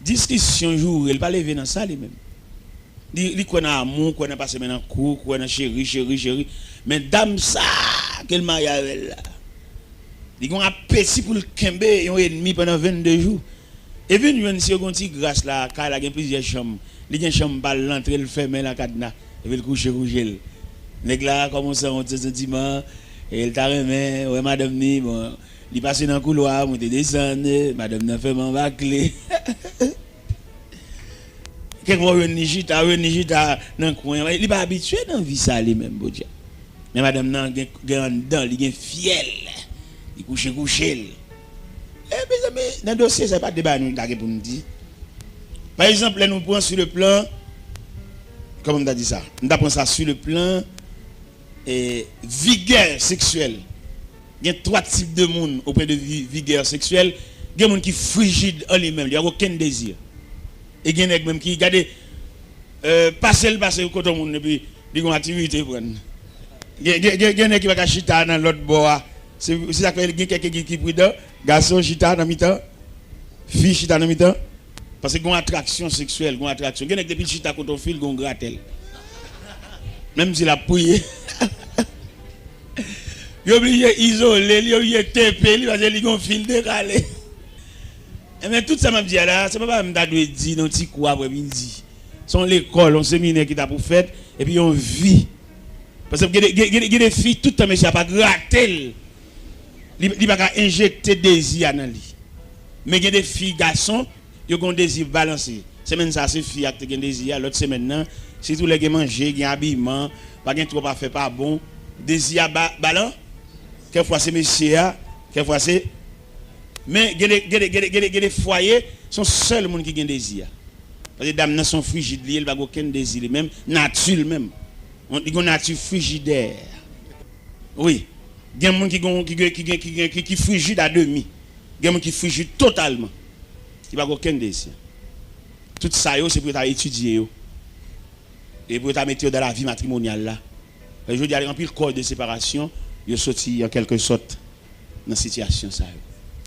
Discussion jour, il pas lever dans ça lui-même. Il connaît amour, connaît pas semaine en cours, connaît chéri. Mais dame ça, qu'elle marie avec là. Il a un appétit pour le kembe, et un ennemi pendant 22 jours. Et puis, nous avons une grâce là, car il y a plusieurs chambres. Il y a une chambre balle, l'entrée, le ferme, la cadenas, et puis le coucher. Les gars commencent à monter ce dimanche, et il t'a remis, ouais, madame, bon, il passe dans le couloir, il descend, madame n'a fait mon bâclé. Quelqu'un va Nigita dans le coin, il n'est pas habitué dans la vie ça lui-même, mais madame n'a pas dedans, il est fiel, il couche. Mais dans le dossier, ce n'est pas de débat pour nous dire. Par exemple, nous prenons sur le plan, comment on a dit ça? Nous prenons ça sur le plan vigueur sexuelle. Il y a trois types de monde auprès de vigueur sexuelle. Il y a des gens qui sont frigides en lui-même, il n'y a aucun désir. Et il y a des gens qui regardent passer au côté de monde et puis ils ont une activité. Il y a des gens qui vont chita dans l'autre bois. C'est ça qu'il y a quelqu'un qui prie dedans. Garçon chita dans mi-temps. Fille chita dans mi-temps. Parce qu'il y a une attraction sexuelle. Il y a des gens qui chita contre un fil, ils ont grattel. Même s'il a prié. Il a oublié isolé, il a oublié TP, il a un fil décalé. Mais tout ça m'a dit là, c'est pas me dire non petit quoi après midi. Son l'école, on séminaire qui t'a pour faire et puis on vit. Parce que il y a des filles tout le temps mais ça pas gratter. Il pas injecter désir dans lui. Mais il y a des filles garçons, ils ont un désir balancé. Semaine ça c'est fille qui a désir, l'autre semaine non, si tous les qui manger, qui habillement, pas gain trop pas fait pas bon, désir ballon. Quelquefois c'est monsieur, quelquefois c'est mais les foyers sont seuls monde qui ont désir. Parce que les dames sont frigides, elles n'ont aucun désir, même nature même. On dit une nature frigidaire. Oui. Il y a des gens qui frigide à demi. Il y a des gens qui frigide totalement. Il n'y a aucun désir. Tout ça, c'est pour étudier. Et pour mettre dans la vie matrimoniale. Là. Je veux dire, il y a un code de séparation. Il est sorti en quelque sorte dans la situation. Ça.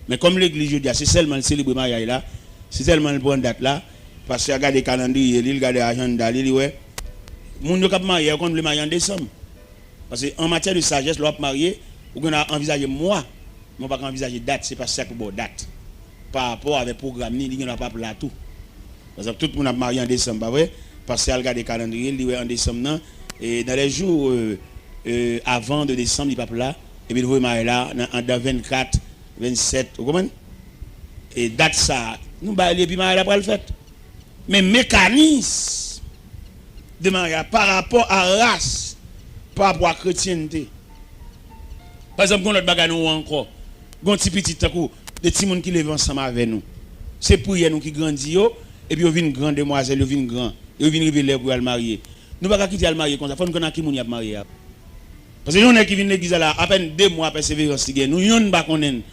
Mais comme l'église, je dis, c'est seulement le célébrer mariage là. C'est seulement le bon date là. Parce que regarde le calendrier, il regarde l'agenda, il dit, ouais. Les gens qui marié, on le marier en décembre. Parce qu'en matière de sagesse, l'on marié, on a envisagé moi, mais on pas envisager date, c'est pas ça que bon date. Par rapport avec le programme, il n'y a pas là tout. Parce que tout le monde a marié en décembre, pas vrai? Parce qu'il regarde le calendrier, il dit en décembre, non. Et dans les jours avant de décembre, il n'est pas là. Et puis il va marier là, en 24, 27, vous comprenez? Et date ça, nous allons puis marier là pour le fait. Mais mécanisme de mariage par rapport à race, par rapport à chrétienté. Par exemple, quand notre bagage nous encore, quand petit petit coup, des petits monde qui lèvent ensemble avec nous. C'est pour nous qui grandit et puis on vient grande demoiselle, on vient grand, et on vient révéler pour le marier. Nous pas quitter le marier comme ça, faut nous connaître qui moun y a marié. Parce que nous on qui vient l'église là à peine 2 mois persévérance nous yon pas connaître.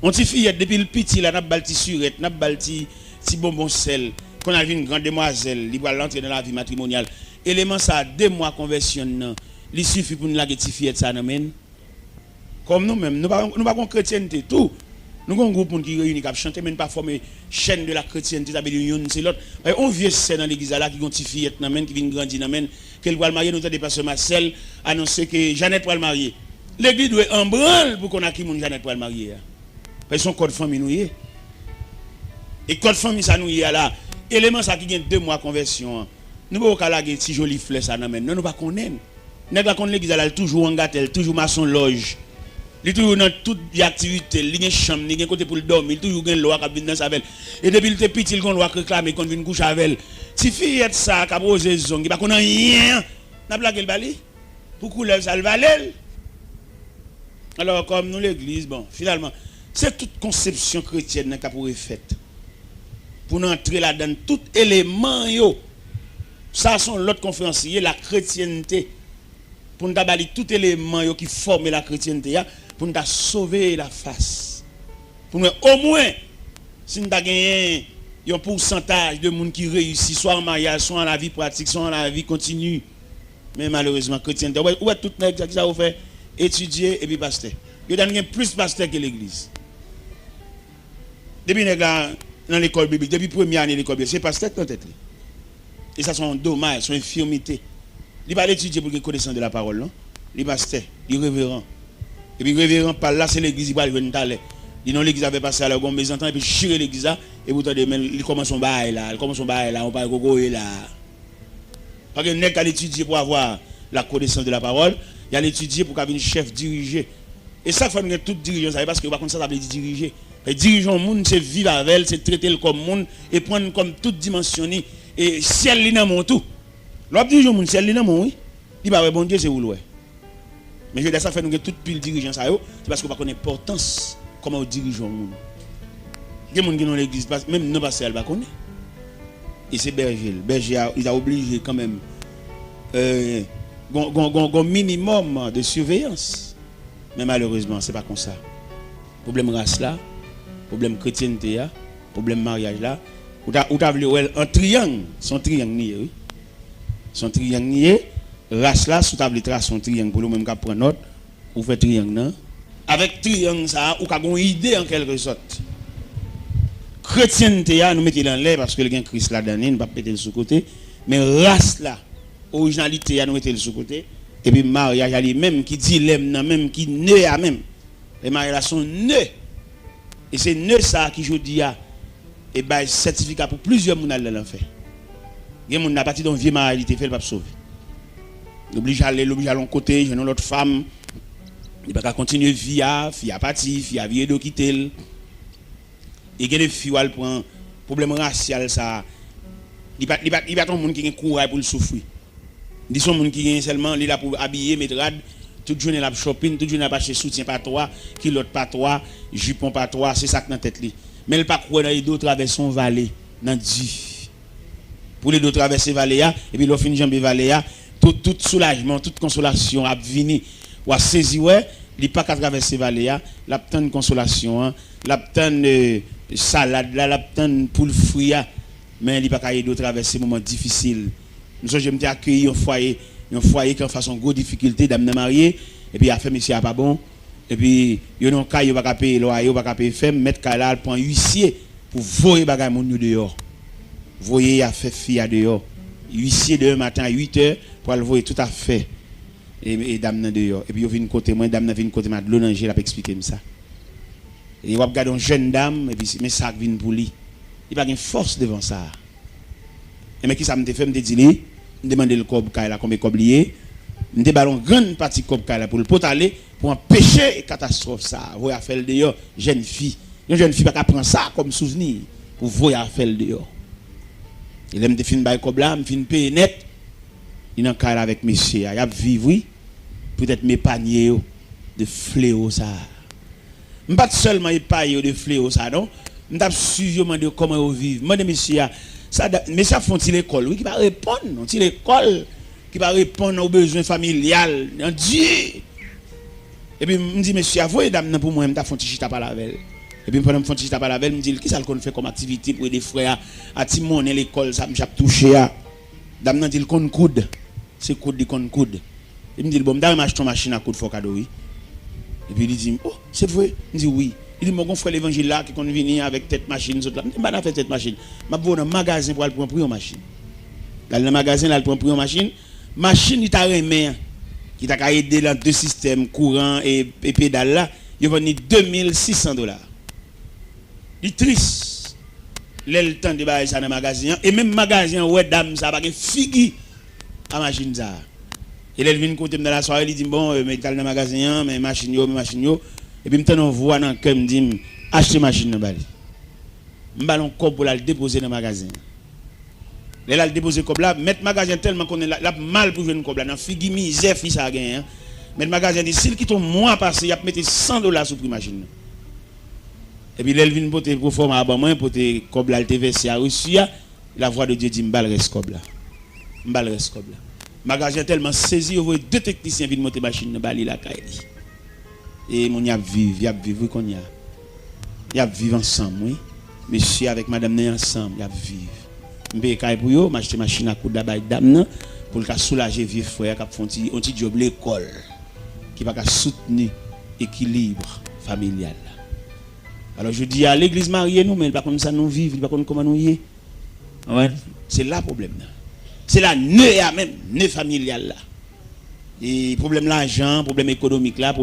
On ti fillette depuis le petit là n'a balti surette, n'a balti ti bonbon sel. Qu'on a vu une grande demoiselle, il va l'entrer dans la vie matrimoniale. Élément ça 2 mois conversion non. Il suffit pour nous la petite fillette ça n'amène. Comme nous-mêmes, nous pas chrétienté tout. Nous avons un groupe qui réunit, qui chante, mais pas former chaîne de la chrétienté, c'est l'autre. On vient dans l'église là qui ont une petite fillette qui vient grandir, qu'elle va le marier, nous avons dépassé Marcel, annoncer que Jeannette va le marier. L'église doit en branle pour qu'on a qui Jeannette va le marier. Parce que son code famille nous y est. Et code famille ça nous y est là. Élément ça qui gagne 2 mois conversion. Nous ne pouvons pas la si joli fleur ça n'amène. Nous ne pas connaître. Nous pas connaître l'église là toujours en gâtel, toujours maçon loge. Il toujours dans toute activité, il y a une chambre, il y a un côté pour le dormir, il toujours une loi qui vient dans sa belle. Et depuis il était petit, il doit réclamer qu'on vienne coucher avec elle. Si fillette ça qui a posé zone, qui pas connaît rien, n'a pas le bali. Pour couler ça le valait. Alors comme nous l'église, bon, finalement, c'est toute conception chrétienne qui a pour effet. Pour nous entrer là-dedans, tout élément yo. Ça sont l'autre conférencier, la chrétienté. Pour nous bali tout élément yo qui forme la chrétienté pour nous sauver la face. Pour nous au moins si nous avons gagné un pourcentage de monde qui réussit soit en mariage, soit en la vie pratique, soit en la vie continue. Mais malheureusement chrétienté, où est tout nèg qui ça fait étudier et puis pasteur. Il y a plus pasteur que l'église. Depuis nèg dans l'école biblique, depuis première année de l'école biblique, c'est pasteur dans tête. Et ça sont dommages, sont infirmités. Il va l'étudier pour qu'il connaisse de la parole, non? Il pasteur, il révérend. Et puis révérend par là, c'est l'église, il va venir d'aller. Il non l'église avait passé à la gomme, mes enfants, et puis chirer l'église là, et vous entendez, il commence son bail là, on parle gogo là. Parce que n'est qu'à l'étudier pour avoir la connaissance de la parole, il y a l'étudier pour qu'un chef diriger. Et ça, il faut que tout dirigeant, parce que par contre, ça, ça veut dire diriger. Et dirigeant le monde, c'est vivre avec elle, c'est traiter le comme monde, et prendre comme toute dimension, et ciel li nan mon tout. L'autre dirigeant le monde, ciel li nan mon, oui. Il va bon Dieu, c'est où l'oué. Mais je veux dire, ça fait nous toute pile dirigeant, c'est parce qu'on va connaître l'importance comment on dirige le monde. Il y a des gens qui dans l'église, même nous passer, elle va connaître. Et c'est berger. Berger, il a obligé quand même un minimum de surveillance. Mais malheureusement, ce n'est pas comme ça. Problème race là, problème chrétienté là, problème mariage là. Ou t'as vu un triangle, son triangle nié, oui. Son triangle nié, race là, sous table trace son triangle pour le même qu'à prendre note, ou fait triangle non. Avec triangle ça, ou qu'a une idée en quelque sorte. Chrétienté nous mettons dans l'air parce que le Christ là dedans, nous pas péter le sous côté, mais race là, originalité nous mettons le sous côté et puis mariage ali même qui dit l'aime même qui né à même. Les mariages sont nés. Et c'est né ça qui je dis et ben certificat pour plusieurs moun dans l'enfer. Il y a moun n'a parti d'un vieux mariage il fait pas sauver. L'oblige à aller côté, je l'autre femme. Il va continuer vie à partir, vie à vie de quitter. Et il y a des filles qui prennent problème racial ça Il pas ton monde qui a courage pour le souffrir. Ils sont monde qui est seulement là pour habiller, mettre rad, toute journée la shopping, toute journée la acheter soutien pas toi, kilote pas toi, jupon pas toi, c'est ça que dans tête li. Mais il pas croire dans les deux traverser son vallée dans Dieu. Pour les deux traverser vallée et puis l'on finit jambe vallée tout soulagement, toute consolation a venir ou a saisi ouais, il pas qu'à traverser vallée la petite consolation, la petite salade la petite poule fruit mais il pas qu'à aider traverser moment difficile. Nous sommes accueilli un foyer qui en façon gros difficulté d'amener marié et puis a fait monsieur a pas bon et puis yo non cas yo pas payer loyer pas payer femme mettre là prend huissier pour voyer bagay moun dehors. Voyer a fait fille à dehors. Huissier demain matin à 8h pour le voyer tout à fait et dame dehors et puis yo vinn côté moi dame vinn côté moi de l'onanger l'a expliquer ça. Et on regarde une jeune dame et puis mais ça vinn pour lui. Il pas une force devant ça. Et mais qui ça me fait me dire me demander le cob là combien cob lié me déballon grande partie cob là pour le potaler pour empêcher catastrophe ça voya faire dehors jeune fille une jeune fille pas prendre ça comme souvenir pour voya faire dehors il aime de fin bail cob là me fin payer net il en cas avec monsieur il a vivre oui peut-être mes paniers de fléau ça pas seulement épaillé de fléau ça non m't'a suivi demander comment ils vivent moi de monsieur ça mais ça font-ils l'école oui qui va répondre non l'école qui va répondre aux besoins familiales en Dieu et puis me dit monsieur avouez dame pour moi m'ta font chita par la veille et puis pendant me font chita par la veille me dit qui ça qu'on fait comme activité pour aider frères à timoner l'école ça me j'ai touché à dame nan dit le compte coude c'est coude du compte coude il me dit bon dame m'achète ton machine à coude faut cadeau oui et puis il dit oh c'est vrai il dit oui. Il dit, mon frère l'évangile là, qui est venu avec tête machine, je ne vais pas faire tête machine. Je vais dans un magasin pour aller prendre une machine. Dans le magasin, il prend une machine. Machine, il t'a remis, qui t'a aidé dans deux systèmes, courant et pédale là, il va venir $2,600. Il est triste. Le temps de bailler ça dans le magasin. Et même le magasin, ouais, dame, ça va pas figu à la machine. Ça. Et là, il vient côté dans la soirée, il dit, bon, mais dans le magasin, mais machine, et puis maintenant on voit dans le cœur me dit acheter machine dans bali m'ballon cob pour la déposer dans le magasin là le déposer cob là mettre magasin tellement qu'on est là mal pour jouer une cob là dans figu misère fils ça gagne mais le magasin dit s'il quitte un mois passé il a mettre $100 sur prix machine et puis l'elvin pote pour former à moi pour te cob là le TVC a reçu la voix de Dieu dit m'bal reste cob là magasin tellement saisi on voit deux techniciens viennent monter machine dans bali la caille et mon y a vivre qu'on y a vivre ensemble oui monsieur avec madame né ensemble y a vivre m'paye caille pour yo m'acheter machine à coude d'abord dame pour le soulager vieux frère qui font un petit job l'école qui va soutenir équilibre familial alors je dis à l'église mariée nous mais pas comme ça nous vivre pas comme comment nous y ouais c'est là problème c'est là nœud familial là et problème l'argent problème économique là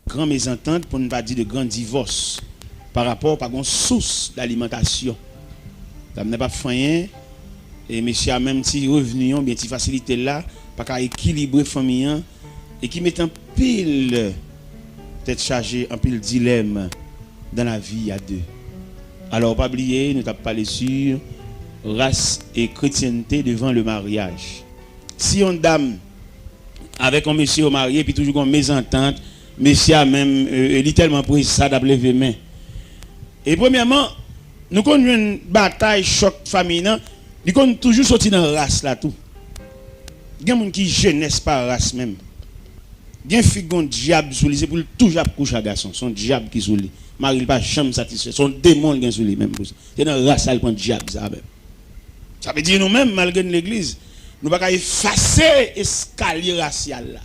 grand mésentente pour ne pas dire de grand divorce par rapport à une source d'alimentation. Ça n'a pas rien et monsieur a même si revenu bien si facilité là pas qu'à équilibrer famille et qui met en pile tête chargée en pile dilemme dans la vie à deux. Alors pas oublier nous t'avons parlé sur race et chrétienté devant le mariage. Si une dame avec un monsieur au marié puis toujours une mésentente monsieur a même tellement pris ça d'appeler main. Et premièrement, nous connaissons une bataille choc famille, nous connaissons toujours sorti dans la race là tout. Il y a des gens qui jeunesse par race même. Il y a un diable sous lui, pour toujours coucher à garçon, son diable qui sous lui. Marie pas jamais satisfait, son démon qui sous lui même pour ça. C'est dans la race là le diable ça même. Ça veut dire nous même malgré l'église, nous pas effacer escalier racial là.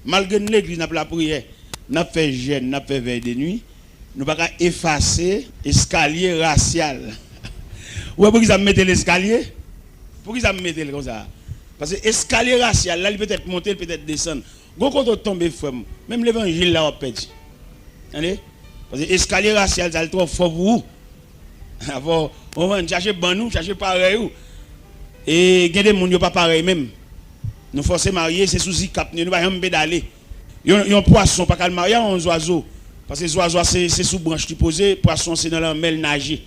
Malgré l'église, nous avons la prière, nous avons fait jeûne, nous avons fait veille de nuit, nous ne pouvons pas effacer l'escalier racial. Pourquoi ils ont mis l'escalier? Pourquoi ils ont mis comme ça? Parce que l'escalier racial, là, il peut être monté, il peut être descendre. Quand on tombe, même l'évangile là, on pète. Parce que l'escalier racial, ça est trop fort pour vous. On va chercher bon nous, chercher pareil. Et il y a des gens qui ne sont pas pareil même. Nous forcer marier, c'est sous zikap, nous pas jamais pédaler. Yon poisson pas qu'à marier un oiseau parce que les oiseaux c'est sous branche qui posé, poisson c'est dans la mer nager.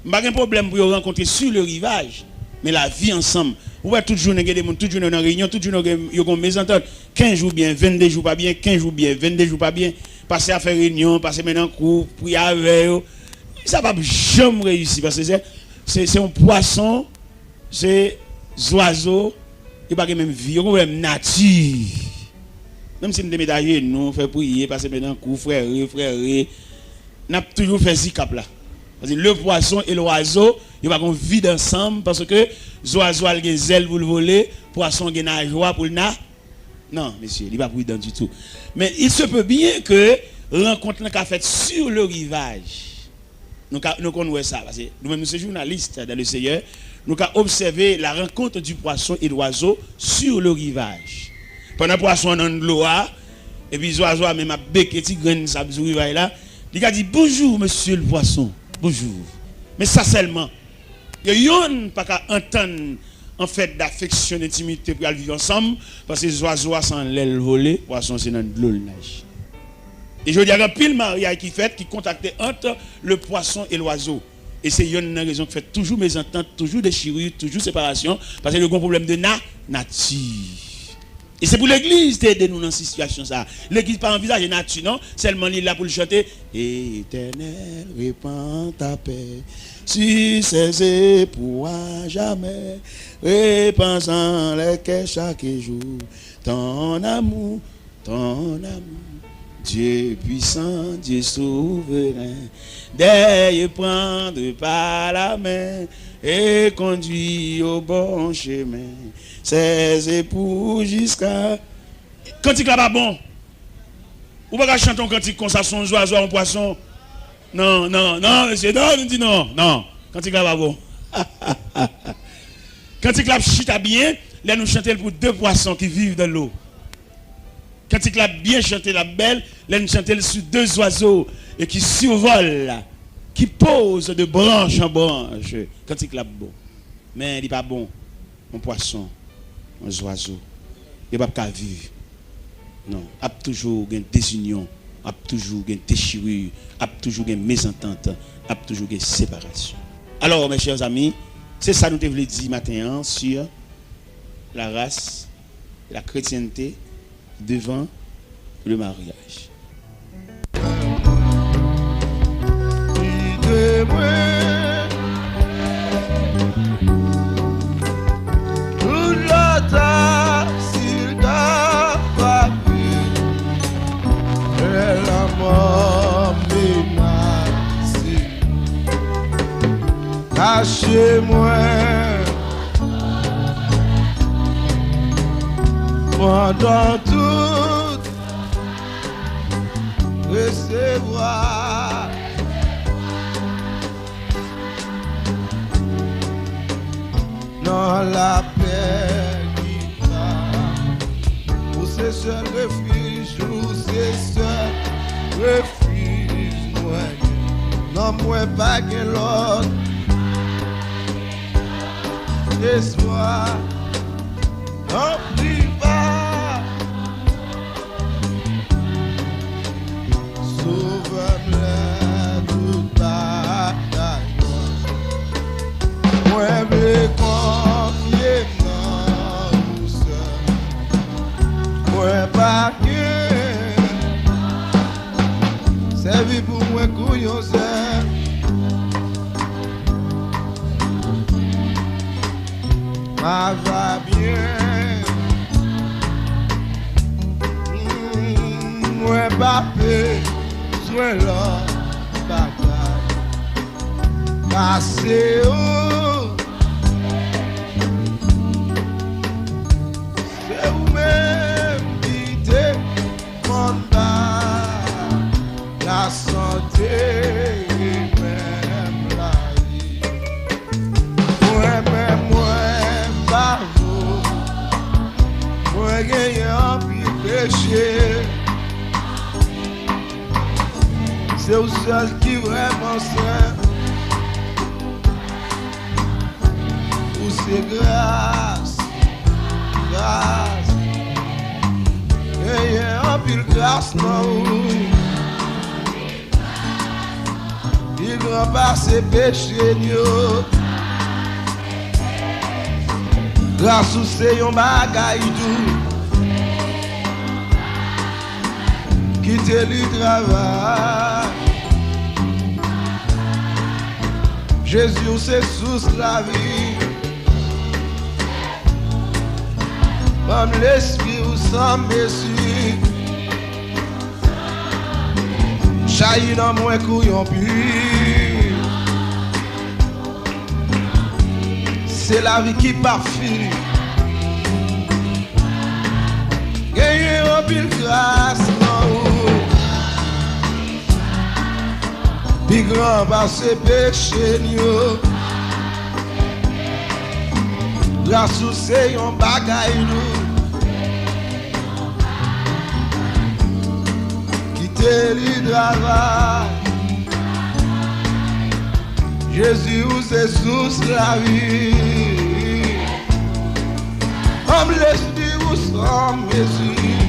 Pas de problème pour rencontrer sur le rivage, mais la vie ensemble. Vous voyez toute journée des monde, toute journée dans réunion, toute journée yo gon mésentente, 15 jours bien, 22 jours pas bien, 15 jours bien, 22 jours pas bien, passer à faire réunion, passer maintenant cours, prier avec eux. Ça va jamais réussir parce que c'est un poisson, c'est oiseau, il pas même vie, il même nature. Même si nous sommes médaillés, nous faisons prier, passer maintenant cours, frère, nous avons toujours fait zikap là. Parce que le poisson et l'oiseau, ils vont vivre ensemble parce que l'oiseau a des ailes pour le voler, le poisson a une joie pour le na. Non, monsieur, il n'est pas prudent du tout. Mais il se peut bien que rencontre qu'a fait sur le rivage. Nous connaissons ça parce que nous-mêmes nous sommes journalistes dans le Seigneur. Nous avons observé la rencontre du poisson et de l'oiseau sur le rivage. Pendant le poisson dans l'eau, et puis l'oiseau a même béqué petit grain sur le rivage là, il a dit bonjour monsieur le poisson. Bonjour. Mais ça seulement. Il y a pas qu'à entendre en fait d'affection, d'intimité pour vivre ensemble parce que les oiseaux sont l'aile volée, poisson c'est dans l'eau nage. Et je dis il y a pile mariage qui fait qui contacte entre le poisson et l'oiseau. Et c'est une raison qui fait toujours mésentente, toujours déchirure, toujours séparation parce que le gros problème de nature. Et c'est pour l'église d'aider nous dans cette situation. L'église pas envisager nature, non? Seulement il est là pour le chanter. Éternel, répands ta paix sur ses époux à jamais. Répands en les cœurs chaque jour. Ton amour, ton amour. Dieu puissant, Dieu souverain. D'ailleurs prendre par la main et conduit au bon chemin. Ses époux jusqu'à. Cantique là pas bon. Ou pas chanter un cantique comme ça, son oiseau, un poisson. Non, monsieur, non, nous dit non. Cantique là pas bon. Cantique là chita bien, là nous chantons pour deux poissons qui vivent dans l'eau. Cantique là bien chanté, la belle, là nous chantons sur deux oiseaux et qui survolent, qui posent de branche en branche. Cantique là bon. Mais il n'est pas bon. Un poisson. Un oiseau, il n'y a pas qu'à vivre. Non, il y a toujours une désunion, il y a toujours une déchirure, il y a toujours une mésentente, il y a toujours une séparation. Alors, mes chers amis, c'est ça que nous devons dire matin sur la race, la chrétienté devant le mariage.
S'il t'a pas vu, et la mort menacée, cachez-moi pendant tout recevoir dans la c'est seul refuge, c'est seul refuge, moi. Non, moi, pas que l'autre. Espoir, non, plus pas. Sauve-moi toute bataille. Moi, me confier. Moi pas que c'est vie pour moi couillon c'est ma va bien moi pas besoin là bataille passé c'est vous-même la santé et même la vie. Moi-même, pas vous. Moi, gagnant puis péché. C'est au seul qui vraiment sait. Ou c'est grâce. grâce non. Il grand passé péché nous. Grâce ou c'est un bagay tout. Quitter le travail. Jésus c'est sous la vie. Comme l'esprit ou sans messie. Chahi dans moi couillon pur. C'est la vie qui parfume. Gagner un pile grâce non. Puis grand par ses péchés nous. Grâce ou c'est un bagay nous. Quitter le travail. Jésus c'est sous la vie. Comme l'esprit ou sans mesure.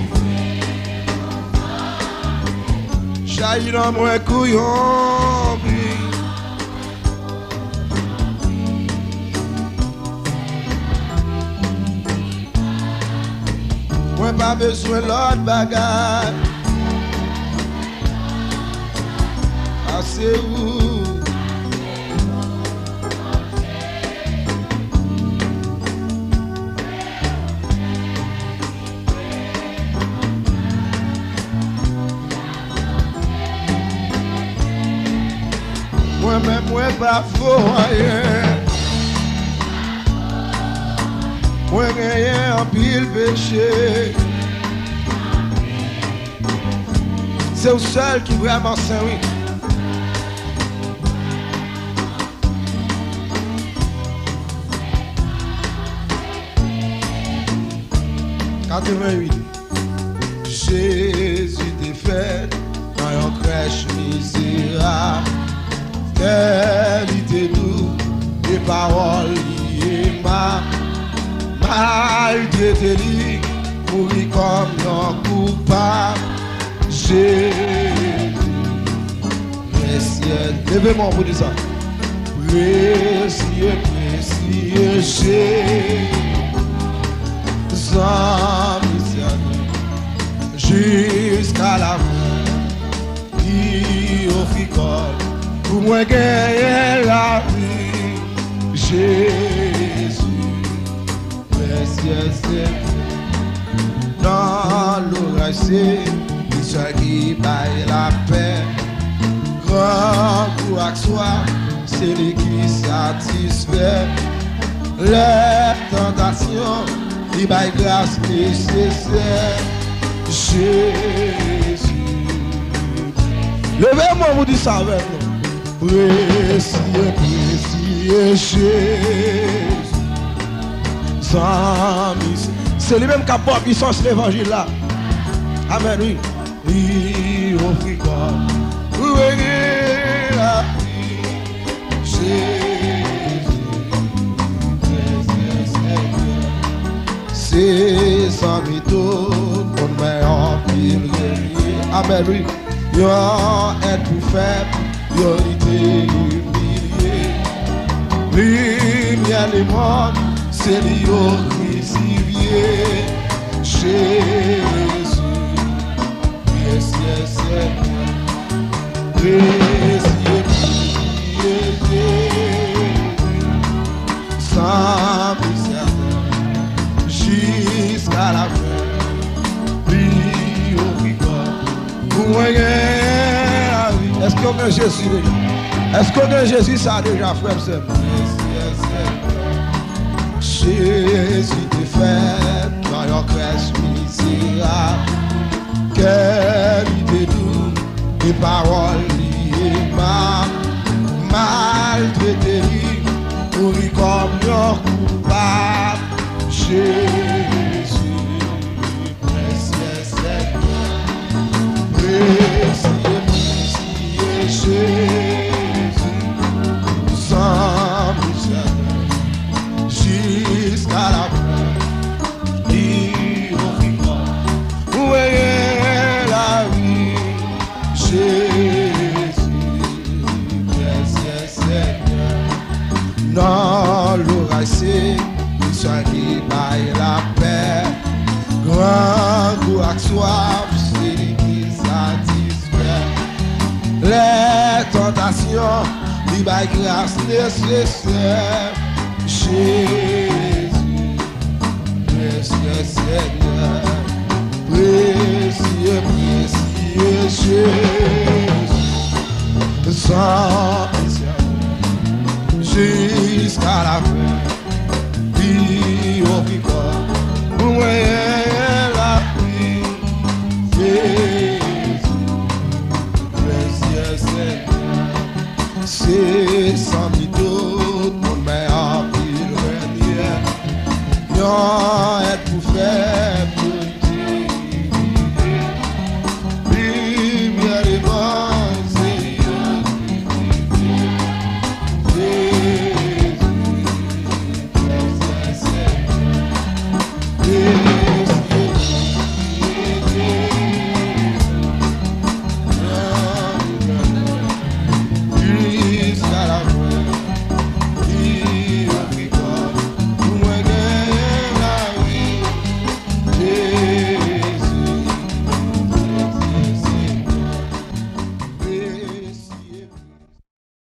Chahi dans moi couillon brille. Moi pas besoin l'autre bagage. Ah c'est où? Moi-même, moi pas faux rien. Moi rien en pile péché. C'est le seul qui vraiment saint, oui. Jésus t'est fait dans une crèche misérable. Qualité doux, des paroles liées ma maltraité lui, mourir comme un coupable. Jésus, précieux, levez-moi pour dire ça. Précieux, précieux Jésus, sans missionnaire, jusqu'à la fin, il offrit corps. Pour moi gagner la vie, Jésus, précieux Seigneur. Dans l'orage, c'est lui qui baille la paix. Grand courage soit, c'est lui qui satisfait. Les tentations, il baille grâce nécessaire. Jésus. Levez-moi, vous dites ça avec nous. Précieux, précieux Jésus, sans misère. C'est lui-même qui a pas puissance l'évangile là. Amen, oui. Il offrit quoi? Pour gagner la vie. Jésus, précieux Seigneur. C'est sans méthode, on met en pile. Amen, oui. Yon est plus faible. Yon été humilié. Lumière les mondes, c'est l'yon crucifié. Jésus, précieux Seigneur, précieux Jésus, sans misère, jusqu'à la fin, lui au ricard, pour moi la vie. Est-ce qu'on a Jésus déjà? Est-ce qu'on a Jésus ça déjà, frère? Jésus te fait dans your crèche misérable. Quelle idée douce, des paroles liées maltraité, pourri comme un coupable. Jésus, précieux Seigneur, précieux, précieux Jésus, sans misère. Jusqu'à la fin, il offrit quoi? Où est la chaque soif, c'est lui qui satisfait. Les tentations, lui baille grâce nécessaire. Jésus, précieux Seigneur, précieux, précieux Jésus, sans jusqu'à la fin, vie au vivant, moyen la vie, Jésus, précieux Seigneur, c'est sans doute mon meilleur pile renier.